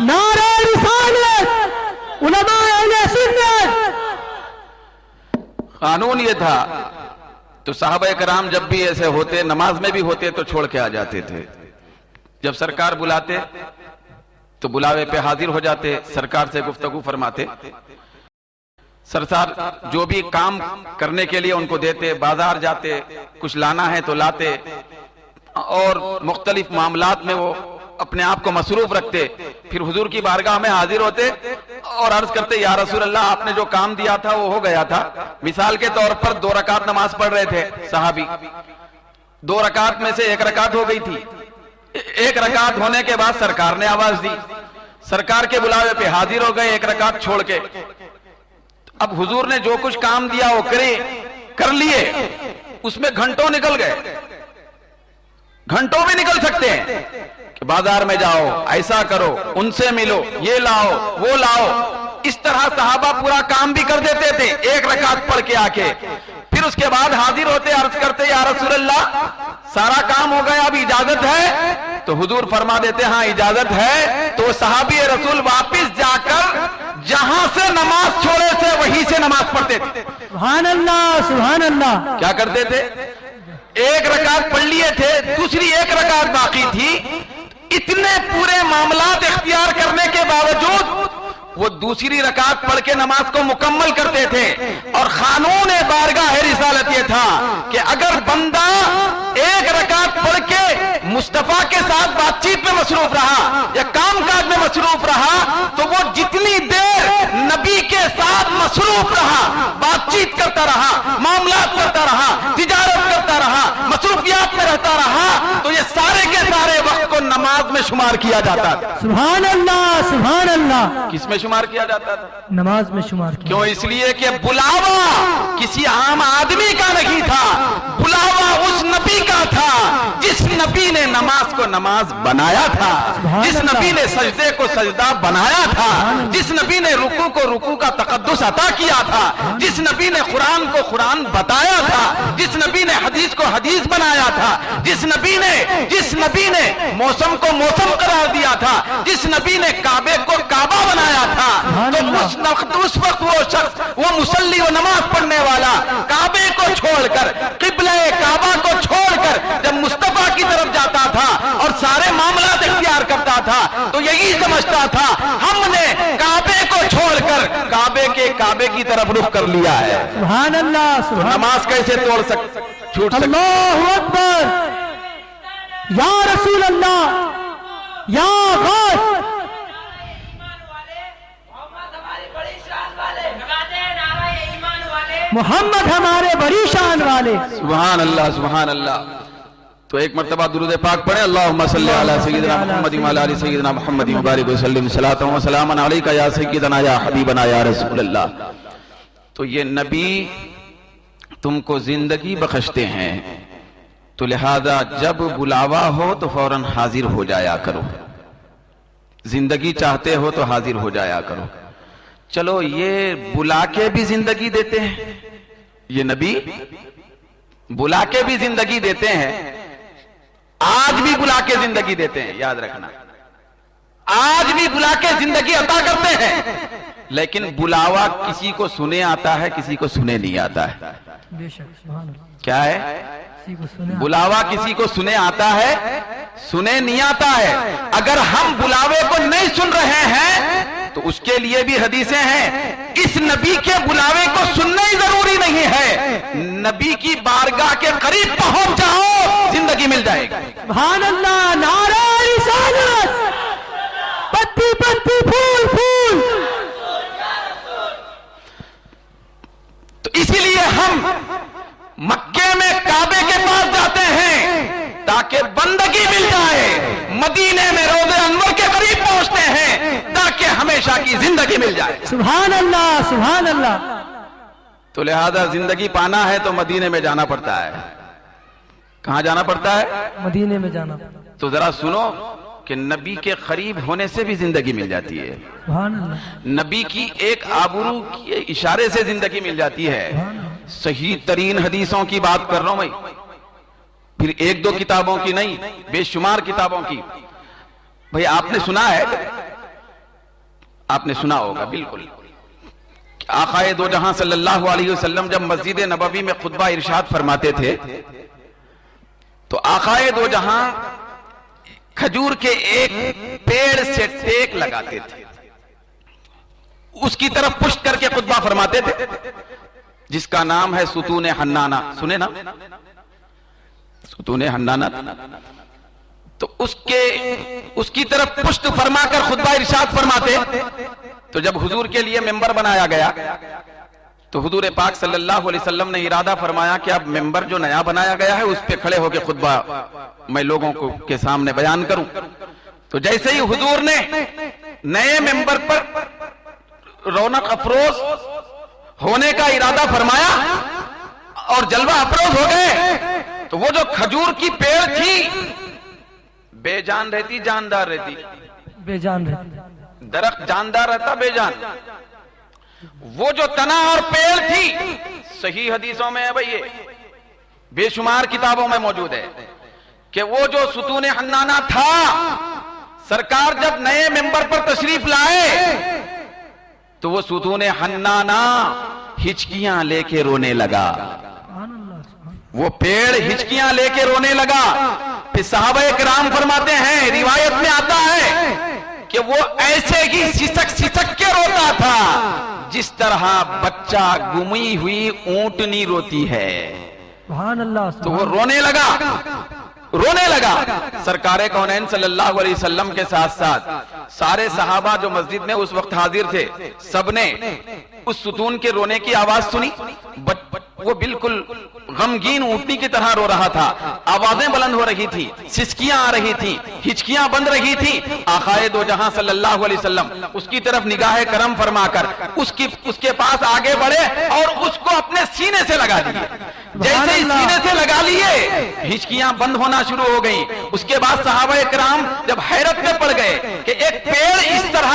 نعرہ رسالت، علماء اہل سنت۔ قانون یہ تھا تو صحابہ کرام جب بھی ایسے ہوتے نماز میں بھی ہوتے تو چھوڑ کے آ جاتے تھے۔ جب سرکار بلاتے تو بلاوے پہ حاضر ہو جاتے، سرکار سے گفتگو فرماتے، سرکار جو بھی کام کرنے کے لیے ان کو دیتے، بازار جاتے، کچھ لانا ہے تو لاتے، اور مختلف معاملات میں وہ اپنے آپ کو مصروف رکھتے، پھر حضور کی بارگاہ میں حاضر ہوتے اور عرض کرتے یا رسول اللہ آپ نے جو کام دیا تھا وہ ہو گیا تھا۔ مثال کے طور پر 2 رکعت نماز پڑھ رہے تھے صحابی، 2 رکعت میں سے 1 رکعت ہو گئی تھی، 1 رکعت ہونے کے بعد سرکار نے آواز دی، سرکار کے بلاوے پہ حاضر ہو گئے 1 رکعت چھوڑ کے۔ اب حضور نے جو کچھ کام دیا وہ کر لیے، اس میں گھنٹوں نکل گئے، گھنٹوں بھی نکل سکتے ہیں کہ بازار میں جاؤ، ایسا کرو، ان سے ملو، یہ لاؤ وہ لاؤ، اس طرح صحابہ پورا کام بھی کر دیتے تھے 1 رکعت پڑھ کے آ کے، پھر اس کے بعد حاضر ہوتے عرض کرتے یا رسول اللہ سارا کام ہو گیا اب اجازت ہے؟ تو حضور فرما دیتے ہاں اجازت ہے۔ تو صحابی رسول واپس جا کر جہاں سے نماز چھوڑے تھے وہیں سے نماز پڑھتے تھے۔ سبحان اللہ، سبحان اللہ۔ کیا کرتے تھے؟ 1 رکعت پڑھ لیے تھے، دوسری 1 رکعت باقی تھی، اتنے پورے معاملات اختیار کرنے کے باوجود وہ دوسری رکعت پڑھ کے نماز کو مکمل کرتے تھے۔ اور قانون بارگاہ رسالت یہ تھا کہ اگر بندہ 1 رکعت پڑھ کے مصطفیٰ کے ساتھ بات چیت میں مصروف رہا یا کام کاج میں مصروف رہا تو وہ جتنی دیر نبی کے ساتھ مصروف رہا، بات چیت کرتا رہا، معاملات کرتا رہا، تجارت کرتا رہا، مصروفیات میں رہتا رہا، تو یہ سارے کے سارے وقت کو نماز میں شمار کیا جاتا تھا۔ سبحان اللہ، سبحان اللہ۔ اللہ، کس میں شمار کیا جاتا تھا؟ نماز میں شمار کیا۔ کیوں؟ اس لیے کہ بلاوا کسی عام آدمی کا نہیں تھا، بلاوا اس نبی کا تھا جس نبی نے نماز کو نماز بنایا تھا، جس نبی نے سجدے کو سجدہ بنایا تھا، جس نبی نے رکوع کو رکوع کا تقدس عطا کیا تھا، جس نبی نے قرآن کو قرآن بتایا تھا، جس نبی نے حدیث کو حدیث بنایا تھا، جس نبی نے موسم کو موسم قرار دیا تھا، جس نبی نے کعبے کو کعبہ بنایا تھا، تو اس وقت وہ شخص، وہ مصلی و نماز پڑھنے والا کعبے کو چھوڑ کر، قبلہ کعبہ کو چھوڑ کر جب مصطفیٰ کی طرف جاتا تھا اور سارے معاملات اختیار کرتا تھا تو یہی سمجھتا تھا ہم نے کعبے کو چھوڑ کر کعبے کی طرف رخ کر لیا ہے۔ سبحان اللہ، سبحان نماز کیسے چھوٹ سکتی؟ اللہ اکبر، یا رسول اللہ، یا غوث، محمد ہمارے بڑی شان والے۔ سبحان اللہ، سبحان اللہ۔ تو ایک مرتبہ درود پاک پڑھیں، اللہم صلی علی سیدنا محمد وعلی آل سیدنا محمد مبارک وسلم، صلاۃ و سلام علیک یا سیدنا یا حبیبنا یا رسول اللہ۔ تو یہ نبی تم کو زندگی بخشتے ہیں، تو لہذا جب بلاوا ہو تو فوراً حاضر ہو جایا کرو، زندگی چاہتے ہو تو حاضر ہو جایا کرو۔ چلو یہ بلا کے بھی زندگی دیتے ہیں، یہ نبی بلا کے بھی زندگی دیتے ہیں، آج بھی بلا کے زندگی دیتے ہیں، یاد رکھنا، آج بھی بلا کے زندگی عطا کرتے ہیں، لیکن بلاوا کسی کو سنے آتا ہے، کسی کو سنے نہیں آتا ہے۔ بے شک، سبحان اللہ، کیا ہے؟ بلاوا کسی کو سنے آتا ہے، سنے نہیں آتا ہے۔ اگر ہم بلاوے کو نہیں سن رہے ہیں تو اس کے لیے بھی حدیثیں ہیں، اس نبی کے بلاوے کو سننا ہی ضروری نہیں ہے، نبی کی بارگاہ کے قریب پہنچ جاؤ، زندگی مل جائے گی۔ سبحان اللہ، نعرہ رسالت، پتی پتی پھول پھول۔ تو اسی لیے ہم مکے میں کعبے کے پاس جاتے ہیں تاکہ بندگی مل جائے، مدینے میں روضہ انور کے قریب پہنچتے ہیں تاکہ ہمیشہ کی زندگی مل جائے۔ سبحان اللہ، سبحان اللہ۔ تو لہذا زندگی پانا ہے تو مدینے میں جانا پڑتا ہے۔ کہاں جانا پڑتا ہے؟ مدینے میں جانا۔ تو ذرا سنو کہ نبی کے قریب ہونے سے بھی زندگی مل جاتی ہے، سبحان اللہ، نبی کی ایک آبرو کے اشارے سے زندگی مل جاتی ہے۔ صحیح ترین حدیثوں کی بات کر رہا ہوں بھائی، پھر ایک دو کتابوں کی نہیں، بے شمار کتابوں کی۔ بھائی آپ نے سنا ہے، آپ نے سنا ہوگا بالکل، آقا دو جہاں صلی اللہ علیہ وسلم جب مسجد نبوی میں خطبہ ارشاد فرماتے تھے تو آقا دو جہاں کھجور کے ایک پیڑ سے ٹیک لگاتے تھے، اس کی طرف پشت کر کے خطبہ فرماتے تھے، جس کا نام ہے ستون حنانہ، سنے نا ستون حنانہ؟ تو اس کی طرف پشت فرما کر خطبہ ارشاد فرماتے۔ تو جب حضور کے لیے ممبر بنایا گیا تو حضور پاک صلی اللہ علیہ وسلم نے ارادہ فرمایا کہ اب ممبر جو نیا بنایا گیا ہے اس پہ کھڑے ہو کے خطبہ میں لوگوں کے سامنے بیان کروں۔ تو جیسے ہی حضور نے نئے ممبر پر رونق افروز ہونے کا ارادہ فرمایا اور جلوہ افروز ہو گئے تو وہ جو کھجور کی پیڑ تھی بے جان رہتی جاندار رہتی؟ بے جان رہتی۔ درخت جاندار رہتا بے جان؟ وہ جو تنا اور پیڑ تھی، صحیح حدیثوں میں ہے بھئی، یہ بے شمار کتابوں میں موجود ہے کہ وہ جو ستون حنانہ تھا، سرکار جب نئے ممبر پر تشریف لائے تو وہ ستون حنانہ ہچکیاں لے کے رونے لگا، وہ پیڑ ہچکیاں لے کے رونے لگا۔ پھر صحابہ کرام فرماتے ہیں، روایت میں آتا ہے کہ وہ ایسے ہی سسک سسک کے روتا تھا جس طرح بچہ گمی ہوئی اونٹنی روتی ہے۔ سبحان اللہ، تو وہ رونے لگا۔ سرکار کونین صلی اللہ علیہ وسلم کے ساتھ ساتھ سارے صحابہ جو مسجد میں اس وقت حاضر تھے، سب نے اس ستون کے رونے کی آواز سنی، وہ بالکل غمگین اونٹنی کی طرح رو رہا تھا، آوازیں بلند ہو رہی تھی، سسکیاں آ رہی تھی، ہچکیاں بند رہی تھی، آقائے دو جہاں صلی اللہ علیہ وسلم اس کی طرف نگاہ کرم فرما کر اس کے پاس آگے بڑھے اور اس کو اپنے سینے سے لگا لیے۔ جیسے ہی سینے سے لگا لیے ہچکیاں بند ہونا شروع ہو گئیں۔ اس کے بعد صحابہ کرام جب حیرت میں پڑ گئے کہ ایک پیڑ اس طرح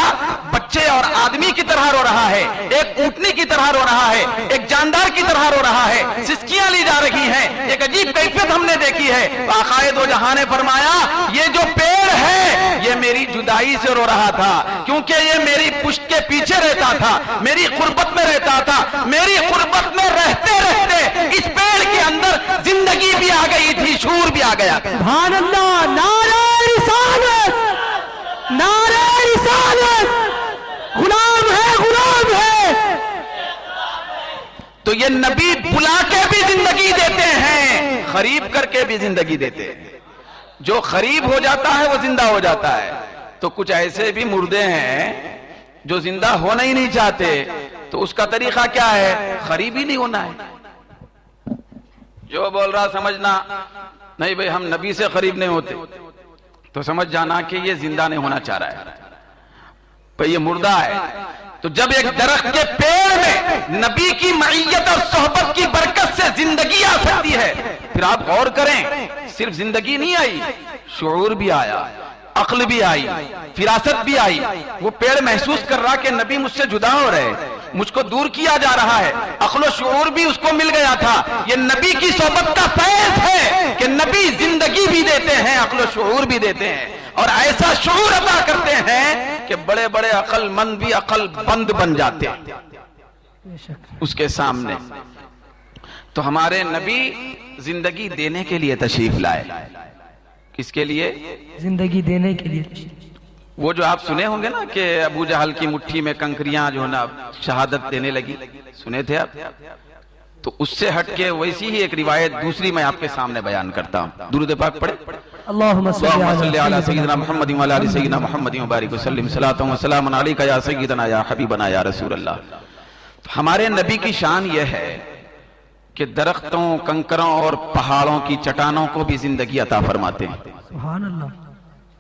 بچے اور آدمی کی طرح رو رہا ہے، ایک اونٹنی کی طرح رو رہا ہے، ایک جاندار کی طرح رو رہا ہے، سسکیاں لی جا رہی ہیں، ایک عجیب کیفیت ہم نے دیکھی ہے۔ آقائے دو جہاں نے فرمایا یہ جو پیڑ ہے یہ میری جدائی سے رو رہا تھا، کیونکہ یہ میری پشت کے پیچھے رہتا تھا، میری قربت میں رہتا تھا، میری قربت میں رہتے رہتے اس پیڑ کے اندر زندگی بھی آ گئی تھی، شعور بھی آ گیا۔ سبحان اللہ، نعرہ رسالت، نعرہ رسالت، غلام ہے، غلام ہے۔ تو یہ نبی بلا کے بھی زندگی دیتے ہیں، خریب کر کے بھی زندگی دیتے ہیں۔ جو خریب ہو جاتا ہے وہ زندہ ہو جاتا ہے۔ تو کچھ ایسے بھی مردے ہیں جو زندہ ہونا ہی نہیں چاہتے، تو اس کا طریقہ کیا ہے؟ خریب ہی نہیں ہونا ہے۔ جو بول رہا سمجھنا نہیں بھئی ہم نبی سے قریب نہیں ہوتے، تو سمجھ جانا کہ یہ زندہ نہیں ہونا چاہ رہا ہے، بھئی یہ مردہ ہے۔ تو جب ایک درخت کے پیڑ میں نبی کی معیت اور صحبت کی برکت سے زندگی آ سکتی ہے، پھر آپ غور کریں، صرف زندگی نہیں آئی، شعور بھی آیا، عقل بھی آئی، فراست بھی آئی۔ وہ پیڑ محسوس کر رہا کہ نبی مجھ سے جدا ہو رہے، مجھ کو دور کیا جا رہا ہے، عقل و شعور بھی اس کو مل گیا تھا۔ یہ نبی کی صحبت کا فیض ہے کہ نبی زندگی بھی دیتے ہیں، عقل و شعور بھی دیتے ہیں، اور ایسا شعور عطا کرتے ہیں کہ بڑے بڑے عقل مند بھی عقل بند بن جاتے ہیں اس کے سامنے۔ تو ہمارے نبی زندگی دینے کے لیے تشریف لائے۔ کس کے لیے؟ زندگی دینے کے لیے۔ وہ جو آپ سنے ہوں گے نا کہ ابو جہل کی مٹھی میں کنکریاں جو ہے نا شہادت دینے لگی، سنے تھے آپ؟ تو اس سے ہٹ کے ویسی ہی ایک روایت دوسری میں آپ کے سامنے بیان کرتا ہوں۔ درود پاک پڑھیں۔ اللہم صلی علی سیدنا محمد و علی سیدنا محمد وبارک وسلم، صلاۃ و سلام علیک یا سیدنا یا حبیبنا یا رسول اللہ۔ ہمارے نبی کی شان یہ ہے کہ درختوں، کنکروں اور پہاڑوں کی چٹانوں کو بھی زندگی عطا فرماتے ہیں۔ سبحان اللہ۔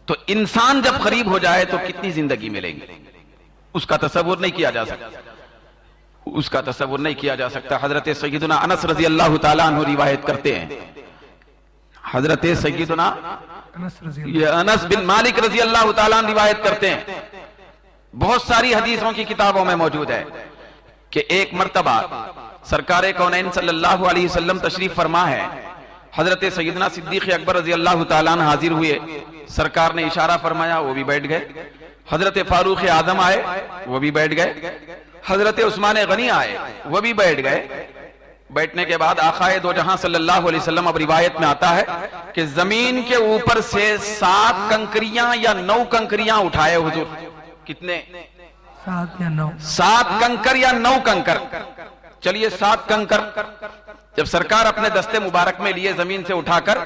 تو انسان جب قریب ہو جائے تو کتنی زندگی ملے گی، اس کا تصور نہیں کیا جا سکتا، اس کا تصور نہیں کیا جا سکتا۔ حضرت سیدنا انس رضی اللہ تعالیٰ عنہ روایت کرتے ہیں، حضرت سیدنا انس بن مالک رضی اللہ تعالیٰ عنہ روایت کرتے ہیں، بہت ساری حدیثوں کی کتابوں میں موجود ہے کہ ایک مرتبہ سرکار کونین صلی اللہ علیہ وسلم تشریف فرما ہے، حضرت سیدنا صدیق اکبر رضی اللہ تعالیٰ عنہ حاضر ہوئے، سرکار نے اشارہ فرمایا، وہ بھی بیٹھ گئے۔ حضرت فاروق اعظم آئے، وہ بھی بیٹھ گئے۔ حضرت عثمان غنی آئے، وہ بھی بیٹھ گئے۔ بیٹھنے کے بعد آقائے دو جہاں صلی اللہ علیہ وسلم، اب روایت میں آتا ہے کہ زمین کے اوپر سے 7 کنکریاں یا 9 کنکریاں اٹھائے حضور۔ کتنے؟ 7 یا 9، 7 کنکر یا 9 کنکر، چلیے 7 کنکر جب سرکار اپنے دستے مبارک میں لیے زمین سے اٹھا کر،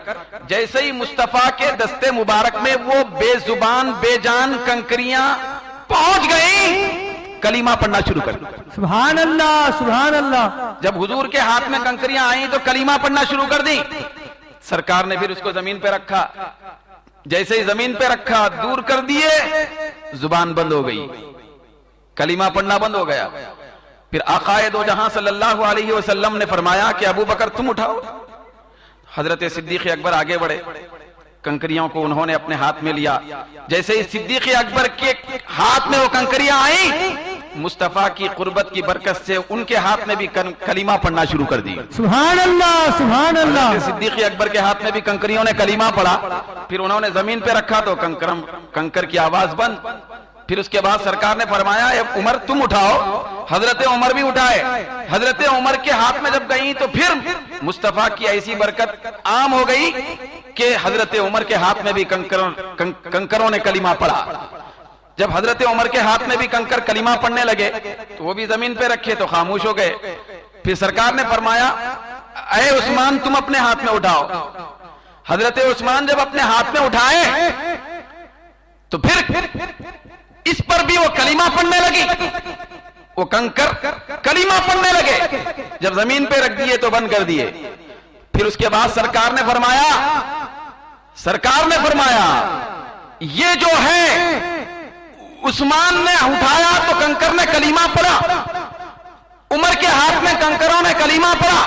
جیسے ہی مصطفیٰ کے دستے مبارک میں وہ بے زبان بے جان کنکریاں پہنچ گئیں، کلمہ پڑھنا شروع کر دیا۔ سبحان اللہ، سبحان اللہ۔ جب حضور کے ہاتھ میں کنکریاں آئیں تو کلمہ پڑھنا شروع کر دی۔ سرکار نے پھر اس کو زمین پہ رکھا، جیسے ہی زمین پہ رکھا دور کر دیے، زبان بند ہو گئی، کلمہ پڑھنا بند ہو گیا۔ پھر آقائے دو جہاں صلی اللہ علیہ وسلم نے فرمایا کہ ابو بکر تم اٹھاؤ۔ حضرت صدیق اکبر آگے بڑھے، کنکریوں کو انہوں نے اپنے ہاتھ میں لیا، جیسے ہی صدیق اکبر کے ہاتھ میں وہ کنکریاں آئیں، مصطفیٰ کی قربت کی برکت سے ان کے ہاتھ میں بھی کلمہ پڑھنا شروع کر دی۔ سبحان اللہ، سبحان اللہ۔ صدیق اکبر کے ہاتھ میں بھی کنکریوں نے کلمہ پڑھا، پھر انہوں نے زمین پہ رکھا تو کنکر کی آواز بند۔ پھر اس کے بعد سرکار نے فرمایا اے عمر تم اٹھاؤ، حضرت عمر بھی اٹھائے۔ حضرت عمر کے ہاتھ میں جب گئیں تو پھر مصطفیٰ کی ایسی برکت عام ہو گئی کہ حضرت عمر کے ہاتھ میں بھی کنکروں نے کلمہ پڑھا۔ جب حضرت عمر کے ہاتھ میں بھی کنکر کلمہ پڑھنے لگے تو وہ بھی زمین پہ رکھے تو خاموش ہو گئے۔ پھر سرکار نے فرمایا اے عثمان تم اپنے ہاتھ میں اٹھاؤ۔ حضرت عثمان جب اپنے ہاتھ میں اٹھائے تو پھر اس پر بھی وہ کلمہ پڑھنے لگی، وہ کنکر کلمہ پڑھنے لگے۔ جب زمین پہ رکھ دیے تو بند کر دیے۔ پھر اس کے بعد سرکار نے فرمایا یہ جو ہے عثمان نے اٹھایا تو کنکر نے کلمہ پڑھا، عمر کے ہاتھ میں کنکروں نے کلمہ پڑھا،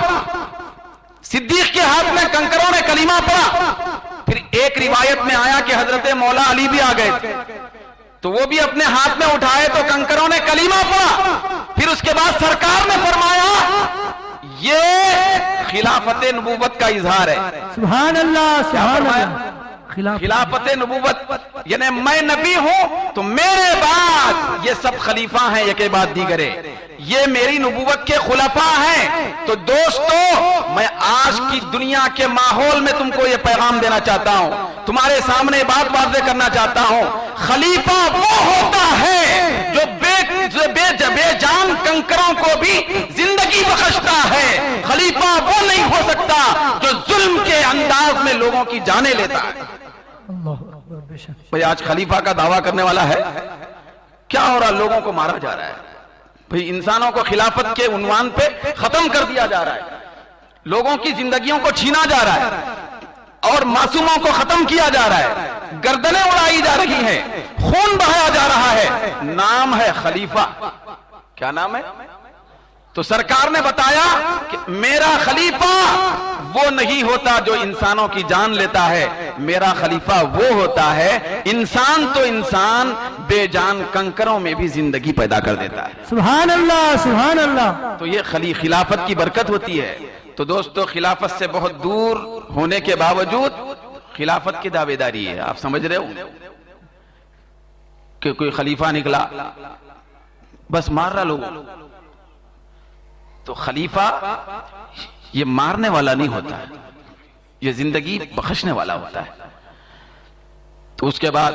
صدیق کے ہاتھ میں کنکروں نے کلمہ پڑھا. پھر ایک روایت میں آیا کہ حضرت مولا علی بھی آ گئے تھے تو وہ بھی اپنے ہاتھ میں اٹھائے تو کنکروں نے کلمہ پڑھا. پھر اس کے بعد سرکار نے فرمایا یہ خلافت نبوت کا اظہار ہے. سبحان اللہ سبحان اللہ. خلافت نبوت یعنی میں نبی ہوں تو میرے بعد یہ سب خلیفہ ہیں ایک بعد دیگرے، یہ میری نبوت کے خلفاء ہیں. تو دوستو میں آج کی دنیا کے ماحول میں تم کو یہ پیغام دینا چاہتا ہوں، تمہارے سامنے بات واضح کرنا چاہتا ہوں. خلیفہ وہ ہوتا ہے جو بے جان کنکروں کو بھی زندگی بخشتا ہے. خلیفہ وہ نہیں ہو سکتا جو ظلم کے انداز میں لوگوں کی جانیں لیتا ہے. بھئی آج خلیفہ کا دعویٰ کرنے والا ہے، کیا ہو رہا؟ لوگوں کو مارا جا رہا ہے. بھئی انسانوں کو خلافت کے عنوان پہ ختم کر دیا جا رہا ہے، لوگوں کی زندگیوں کو چھینا جا رہا ہے اور معصوموں کو ختم کیا جا رہا ہے، گردنیں اڑائی جا رہی ہیں، خون بہایا جا رہا ہے. نام ہے خلیفہ. کیا نام ہے؟ تو سرکار نے بتایا کہ میرا خلیفہ وہ نہیں ہوتا جو انسانوں کی جان لیتا ہے، میرا خلیفہ وہ ہوتا ہے انسان تو انسان بے جان کنکروں میں بھی زندگی پیدا کر دیتا ہے. سبحان اللہ سبحان اللہ. تو یہ خلافت کی برکت ہوتی ہے. تو دوستو خلافت سے بہت دور ہونے کے باوجود خلافت کی دعوے داری ہے. آپ سمجھ رہے ہو کہ کوئی خلیفہ نکلا بس مار رہا لوگوں. تو خلیفہ یہ مارنے والا نہیں ہوتا ہے، یہ زندگی بخشنے والا ہوتا ہے. تو اس کے بعد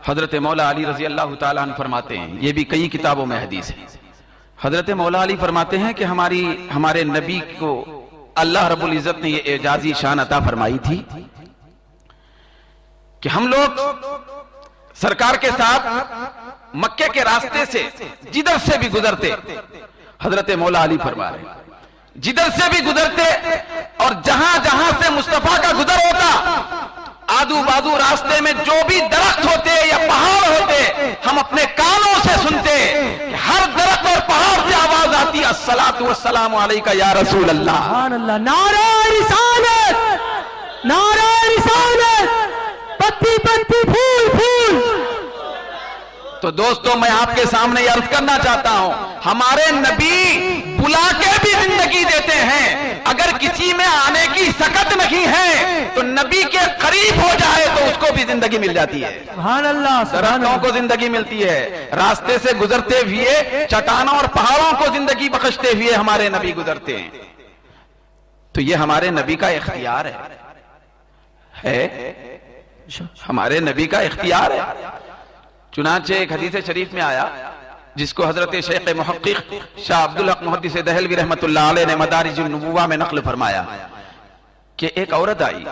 حضرت مولا علی رضی اللہ تعالیٰ عنہ فرماتے ہیں، یہ بھی کئی کتابوں میں حدیث ہے، حضرت مولا علی فرماتے ہیں کہ ہمارے نبی کو اللہ رب العزت نے یہ اعجازی شان عطا فرمائی تھی کہ ہم لوگ سرکار کے ساتھ مکے کے راستے سے جدھر سے بھی گزرتے، حضرت مولا علی فرما رہے ہیں جدھر سے بھی گزرتے اور جہاں جہاں سے مصطفیٰ کا گزر ہوتا، آدو بادو راستے میں جو بھی درخت ہوتے یا پہاڑ ہوتے ہم اپنے کانوں سے سنتے کہ ہر درخت اور پہاڑ سے آواز آتی الصلاۃ والسلام علیکہ یا رسول اللہ. سبحان اللہ. نعرہ رسالت نعرہ رسالت، پتی پتی پھول پھول. تو دوستو میں آپ کے سامنے یہ عرض کرنا چاہتا ہوں، ہمارے نبی بلا کے بھی زندگی دیتے ہیں. اگر کسی میں آنے کی سکت نہیں ہے تو نبی کے قریب ہو جائے تو اس کو بھی زندگی مل جاتی ہے. سبحان اللہ. درختوں کو زندگی ملتی ہے، راستے سے گزرتے ہوئے چٹانوں اور پہاڑوں کو زندگی بخشتے ہوئے ہمارے نبی گزرتے ہیں. تو یہ ہمارے نبی کا اختیار ہے، ہمارے نبی کا اختیار ہے. چنانچہ ایک حدیث شریف میں آیا جس کو حضرت شیخ محقق شاہ عبدالحق محدث دہلوی رحمت اللہ علیہ نے مدارج النبوہ میں نقل فرمایا کہ ایک عورت آئی،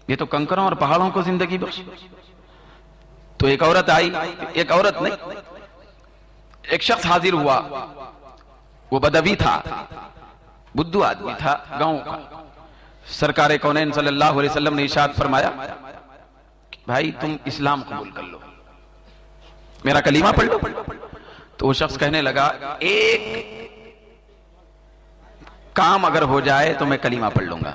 یہ تو کنکروں اور پہاڑوں کو زندگی بخشی. تو ایک عورت آئی، ایک عورت نہیں، ایک شخص حاضر ہوا، وہ بدوی تھا، بدو آدمی تھا گاؤں کا. سرکار کونین صلی اللہ علیہ وسلم نے ارشاد فرمایا بھائی تم اسلام قبول کر لو، میرا کلمہ پڑھ لو. تو وہ شخص کہنے لگا ایک کام اگر ہو جائے تو میں کلمہ پڑھ لوں گا.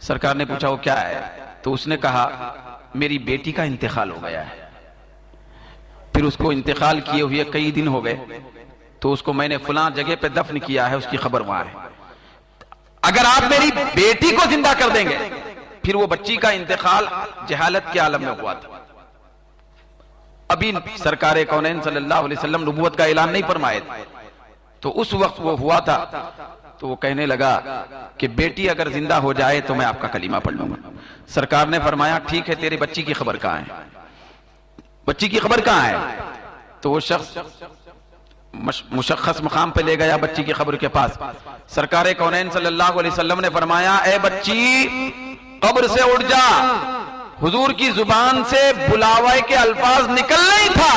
سرکار نے پوچھا وہ کیا ہے؟ تو اس نے کہا میری بیٹی کا انتقال ہو گیا ہے. پھر اس کو انتقال کیے ہوئے کئی دن ہو گئے تو اس کو میں نے فلاں جگہ پہ دفن کیا ہے، اس کی خبر وہاں ہے. اگر آپ میری بیٹی کو زندہ کر دیں گے، پھر وہ بچی کا انتقال جہالت کے عالم میں ہوا تھا، ابھی سرکار کونین صلی اللہ علیہ وسلم نبوت کا اعلان نہیں فرمائے تھے، تو اس وقت وہ ہوا تھا. تو وہ کہنے لگا کہ بیٹی اگر زندہ ہو جائے تو میں آپ کا کلمہ پڑھ لوں گا. سرکار نے فرمایا ٹھیک ہے، تیرے بچی کی خبر کہاں ہے؟ بچی کی خبر کہاں ہے؟ تو وہ شخص مشخص مقام پہ لے گیا بچی کی خبر کے پاس. سرکار کونین صلی اللہ علیہ وسلم نے فرمایا اے بچی قبر سے اٹھ جا. حضور کی زبان سے بلاوے کے الفاظ نکل نہیں تھا،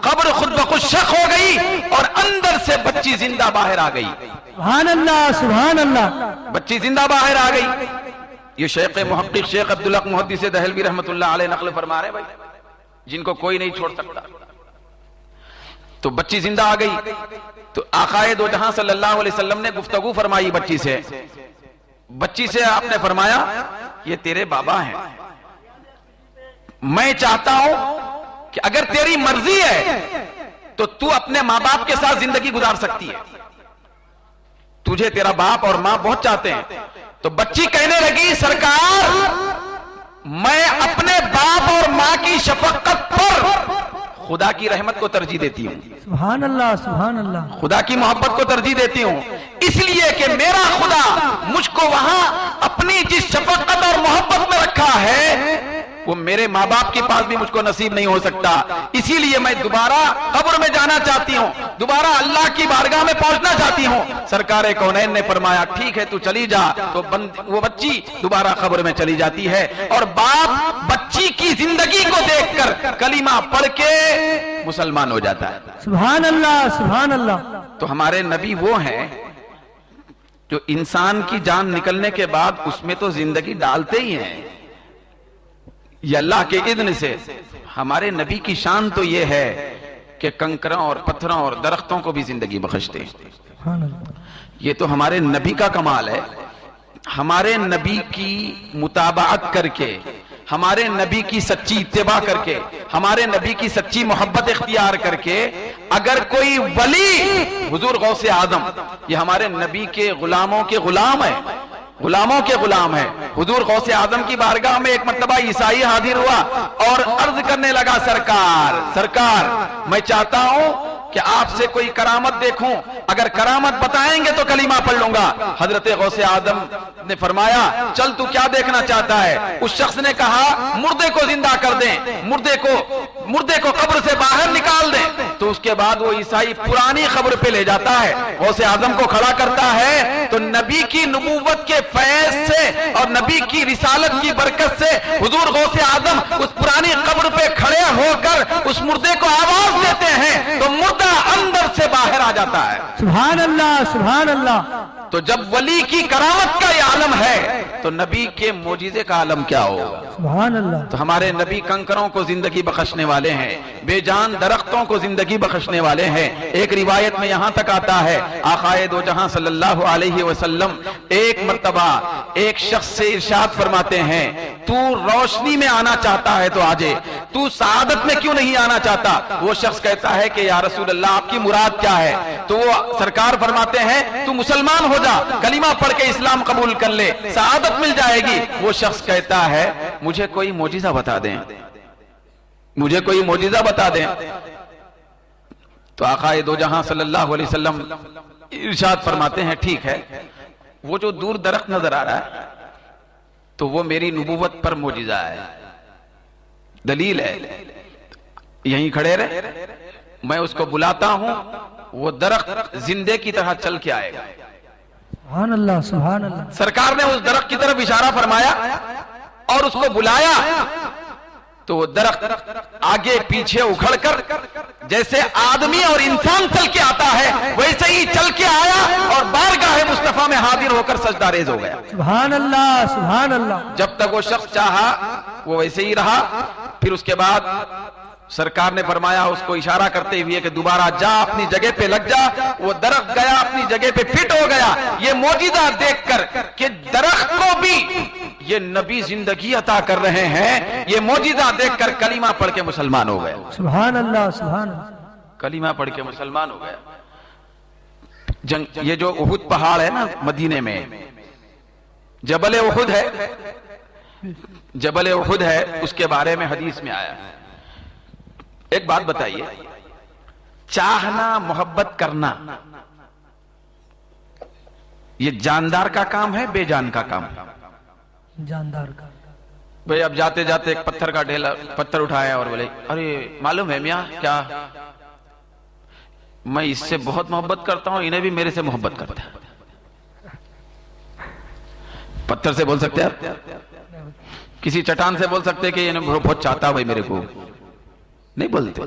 قبر خود بخود شق ہو گئی اور اندر سے بچی زندہ باہر آ گئی. سبحان اللہ سبحان اللہ. بچی زندہ باہر آ گئی. یہ شیخ محقق شیخ عبدالحق محدث دہلوی رحمۃ اللہ علیہ نقل فرما رہے ہیں بھائی، جن کو کوئی نہیں چھوڑ سکتا. تو بچی زندہ آ گئی تو آقائے دو جہاں صلی اللہ علیہ وسلم نے گفتگو فرمائی بچی سے. بچی سے آپ نے فرمایا یہ تیرے بابا ہیں، میں چاہتا ہوں کہ اگر تیری مرضی ہے تو تو اپنے ماں باپ کے ساتھ زندگی گزار سکتی ہے، تجھے تیرا باپ اور ماں بہت چاہتے ہیں. تو بچی کہنے لگی سرکار میں اپنے باپ اور ماں کی شفقت پر خدا کی رحمت کو ترجیح دیتی ہوں، سبحان اللہ سبحان اللہ. خدا کی محبت کو ترجیح دیتی ہوں، اس لیے کہ میرا خدا مجھ کو وہاں اپنی جس شفقت اور محبت میں رکھا ہے وہ میرے ماں باپ کے پاس بھی مجھ کو نصیب نہیں ہو سکتا. اسی لیے میں دوبارہ قبر میں جانا چاہتی ہوں، دوبارہ اللہ کی بارگاہ میں پہنچنا چاہتی ہوں. سرکار کونین نے فرمایا ٹھیک ہے تو چلی جا. تو وہ بچی دوبارہ قبر میں چلی جاتی ہے اور باپ بچی کی زندگی کو دیکھ کر کلمہ پڑھ کے مسلمان ہو جاتا ہے. سبحان اللہ سبحان اللہ. تو ہمارے نبی وہ ہیں جو انسان کی جان نکلنے کے بعد اس میں تو زندگی ڈالتے ہی ہیں، یہ اللہ کے اذن سے. ہمارے نبی کی شان تو یہ ہے کہ کنکروں اور پتھروں اور درختوں کو بھی زندگی بخشتے ہیں. سبحان اللہ. یہ تو ہمارے نبی کا کمال ہے. ہمارے نبی کی متابعت کر کے، ہمارے نبی کی سچی اتباع کر کے، ہمارے نبی کی سچی محبت اختیار کر کے اگر کوئی ولی، حضور غوث اعظم یہ ہمارے نبی کے غلاموں کے غلام ہیں، غلاموں کے غلام ہیں. حضور غوث اعظم کی بارگاہ میں ایک مرتبہ عیسائی حاضر ہوا اور عرض کرنے لگا سرکار میں چاہتا ہوں کہ آپ سے کوئی کرامت دیکھوں، اگر کرامت بتائیں گے تو کلمہ پڑھ لوں گا. حضرت غوث اعظم نے فرمایا چل تو کیا دیکھنا چاہتا ہے؟ اس شخص نے کہا مردے کو زندہ کر دیں، مردے کو قبر سے باہر نکال دیں. تو اس کے بعد وہ عیسائی پرانی قبر پہ لے جاتا ہے، غوث اعظم کو کھڑا کرتا ہے تو نبی کی نبوت کے فیض سے اور نبی کی رسالت کی برکت سے حضور غوث اعظم اس پرانی قبر پہ کھڑے ہو کر اس مردے کو آواز دیتے ہیں تو مردہ اندر سے باہر آ جاتا ہے. سبحان اللہ سبحان اللہ. تو جب ولی کی کرامت کا یہ عالم ہے تو نبی کے معجزے کا عالم کیا ہوگا؟ سبحان اللہ. تو ہمارے نبی کنکروں کو زندگی بخشنے والے ہیں، بے جان درختوں کو زندگی بخشنے والے ہیں. ایک روایت میں یہاں تک آتا ہے آقائے دو جہاں صلی اللہ علیہ وسلم ایک مرتبہ ایک شخص سے ارشاد فرماتے ہیں تو روشنی میں آنا چاہتا ہے تو آجے، تو سعادت میں کیوں نہیں آنا چاہتا؟ وہ شخص کہتا ہے کہ یا رسول اللہ آپ کی مراد کیا ہے؟ تو وہ سرکار فرماتے ہیں تو مسلمان ہو جا، کلمہ پڑھ کے اسلام قبول کر لے، سعادت مل جائے گی. وہ شخص کہتا ہے مجھے کوئی معجزہ بتا دیں، مجھے کوئی معجزہ بتا دیں. تو آقا دو جہاں صلی اللہ علیہ وسلم ارشاد فرماتے ہیں ٹھیک ہے، وہ جو دور درخت نظر آ رہا ہے تو وہ میری نبوت پر معجزہ ہے، دلیل ہے، یہیں کھڑے رہے، میں اس کو بلاتا ہوں، وہ درخت زندے کی طرح چل کے آئے گا. سبحان اللہ سبحان اللہ. سرکار نے اس درخت کی طرف اشارہ فرمایا اور اس کو بلایا تو وہ درخت آگے پیچھے اکھڑ کر جیسے آدمی اور انسان چل کے آتا ہے ویسے ہی چل کے آیا اور بارگاہ مصطفیٰ میں حاضر ہو کر سجدہ ریز ہو گیا. سبحان اللہ سبحان اللہ. جب تک وہ شخص چاہا وہ ویسے ہی رہا. پھر اس کے بعد سرکار نے فرمایا اس کو اشارہ کرتے ہوئے کہ دوبارہ جا اپنی جگہ پہ لگ جا. وہ درخت گیا اپنی جگہ پہ فٹ ہو گیا. یہ معجزہ دیکھ کر کہ درخت کو بھی یہ نبی زندگی عطا کر رہے ہیں، یہ معجزہ دیکھ کر کلمہ پڑھ کے مسلمان ہو گیا. سبحان اللہ سبحان اللہ. کلمہ پڑھ کے مسلمان ہو گیا. یہ جو احد پہاڑ ہے نا مدینے میں، جبل احد ہے، جبل احد ہے، اس کے بارے میں حدیث میں آیا. ایک بات بتائیے، چاہنا محبت کرنا یہ جاندار کا کام ہے بے جان کا کام؟ جاندار کا. بھئی اب جاتے جاتے ایک پتھر کا ڈھیلا پتھر اٹھایا اور بولے ارے معلوم ہے میاں کیا میں اس سے بہت محبت کرتا ہوں، انہیں بھی میرے سے محبت کرتا ہے. پتھر سے بول سکتے آپ؟ کسی چٹان سے بول سکتے کہ یہ بہت چاہتا بھائی میرے کو؟ نہیں بولتے.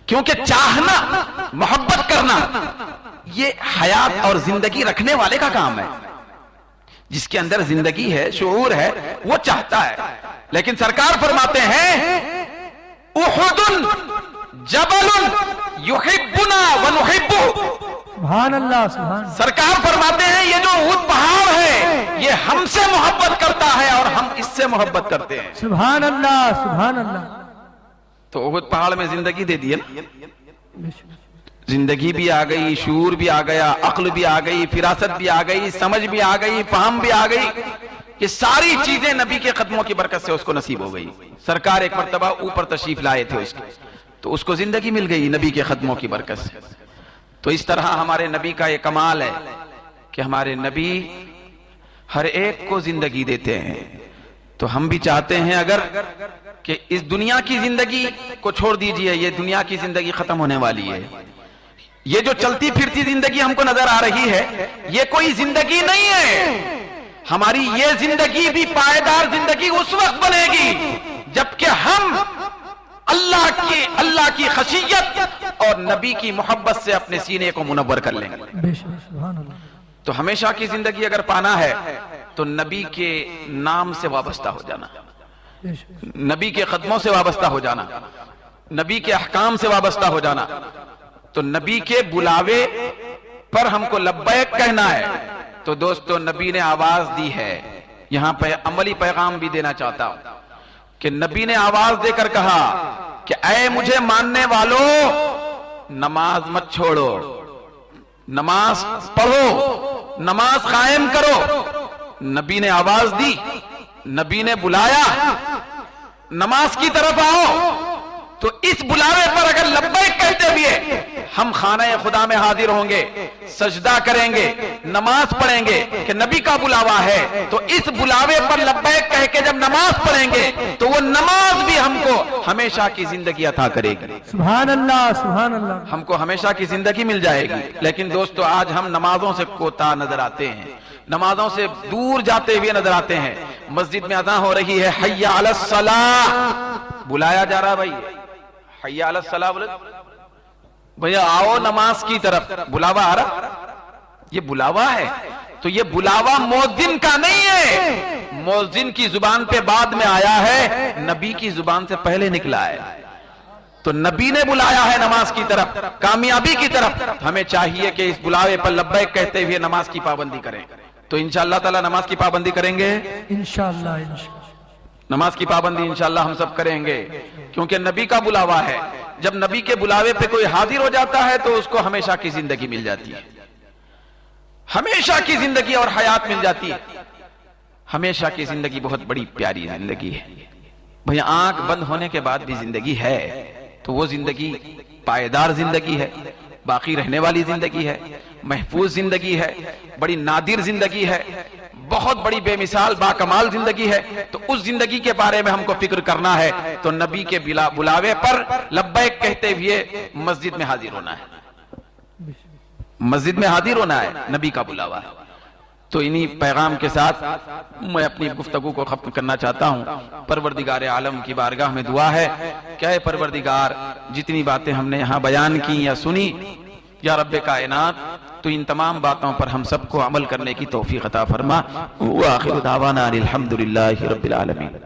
کیونکہ چاہنا، محبت کرنا یہ حیات اور زندگی رکھنے والے کا کام ہے. جس کے اندر زندگی ہے، شعور ہے، وہ چاہتا ہے. لیکن سرکار فرماتے ہیں احد جبل یحبنا ونحبہ. سبحان اللہ سبحان اللہ. سرکار فرماتے ہیں یہ جو احد پہاڑ ہے یہ ہم سے محبت کرتا ہے اور ہم اس سے محبت کرتے ہیں. سبحان اللہ سبحان اللہ. تو احد پہاڑ میں زندگی دے دی نا. زندگی بھی آ گئی، شعور بھی آ گیا، عقل بھی آ گئی، فراست بھی آ گئی، سمجھ بھی آ گئی، فہم بھی آ گئی. یہ ساری چیزیں نبی کے قدموں کی برکت سے اس کو نصیب ہو گئی. سرکار ایک مرتبہ اوپر تشریف لائے تھے اس کے، تو اس کو زندگی مل گئی نبی کے قدموں کی برکت سے. تو اس طرح ہمارے نبی کا یہ کمال ہے کہ ہمارے نبی ہر ایک کو زندگی دیتے ہیں. تو ہم بھی چاہتے ہیں اگر کہ اس دنیا کی زندگی کو چھوڑ دیجئے، یہ دنیا کی زندگی ختم ہونے والی ہے. یہ جو چلتی پھرتی زندگی ہم کو نظر آ رہی ہے یہ کوئی زندگی نہیں ہے. ہماری یہ زندگی بھی پائیدار زندگی اس وقت بنے گی جبکہ ہم اللہ کی خشیت اور نبی کی محبت سے اپنے سینے کو منور کر لیں گے. بے شک سبحان اللہ. تو ہمیشہ کی زندگی اگر پانا ہے تو نبی کے نام سے وابستہ ہو جانا، بے شک. نبی کے قدموں سے وابستہ ہو جانا، نبی کے احکام سے وابستہ ہو جانا. تو نبی کے بلاوے پر ہم کو لبیک کہنا ہے. تو دوستو نبی نے آواز دی ہے، یہاں پہ عملی پیغام بھی دینا چاہتا ہوں کہ نبی نے آواز دے کر کہا کہ اے مجھے ماننے والو نماز مت چھوڑو، نماز پڑھو، نماز قائم کرو. نبی نے آواز دی، نبی نے بلایا نماز کی طرف آؤ. تو اس بلاوے پر اگر لبیک کہتے ہوئے ہم خانہ خدا میں حاضر ہوں گے، سجدہ کریں گے، نماز پڑھیں گے کہ نبی کا بلاوا ہے، تو اس بلاوے پر لبیک کہہ کے جب نماز پڑھیں گے تو وہ نماز بھی ہم کو ہمیشہ کی زندگی عطا کرے گی. سبحان اللہ سبحان اللہ. ہم کو ہمیشہ کی زندگی مل جائے گی. لیکن دوستو آج ہم نمازوں سے کوتا نظر آتے ہیں، نمازوں سے دور جاتے ہوئے نظر آتے ہیں. مسجد میں اذان ہو رہی ہے، حی علی الصلاۃ، بلایا جا رہا بھائی، حی علی الصلاۃ بولے بھیا آؤ نماز کی طرف، بلاوا آ رہا. یہ بلاوا ہے. تو یہ بلاوا مؤذن کا نہیں ہے، مؤذن کی زبان پہ بعد میں آیا ہے، نبی کی زبان سے پہلے نکلا ہے. تو نبی نے بلایا ہے نماز کی طرف، کامیابی کی طرف. ہمیں چاہیے کہ اس بلاوے پر لبیک کہتے ہوئے نماز کی پابندی کریں. تو انشاءاللہ تعالی نماز کی پابندی کریں گے، انشاءاللہ. نماز کی پابندی انشاءاللہ ہم سب کریں گے کیونکہ نبی کا بلاوا ہے. جب نبی کے بلاوے پہ کوئی حاضر ہو جاتا ہے تو اس کو ہمیشہ کی زندگی مل جاتی ہے، ہمیشہ کی زندگی اور حیات مل جاتی ہے. ہمیشہ کی زندگی بہت بڑی پیاری زندگی ہے. بھئی آنکھ بند ہونے کے بعد بھی زندگی ہے تو وہ زندگی پائیدار زندگی ہے، باقی رہنے والی زندگی ہے، محفوظ زندگی ہے، بڑی نادر زندگی ہے، بہت بڑی بے مثال باکمال زندگی ہے. تو اس زندگی کے بارے میں ہم کو فکر کرنا ہے. تو نبی کے بلاوے پر لبیک کہتے ہوئے مسجد میں حاضر ہونا ہے، مسجد میں حاضر ہونا ہے، نبی کا بلاوا ہے. تو انہی پیغام کے ساتھ میں اپنی گفتگو کو ختم کرنا چاہتا ہوں. پروردگار عالم کی بارگاہ میں دعا ہے کہ اے پروردگار جتنی باتیں ہم نے یہاں بیان کی یا سنی، یا رب کائنات تو ان تمام باتوں پر ہم سب کو عمل کرنے کی توفیق عطا فرما. وآخر دعوانا الحمدللہ رب العالمین.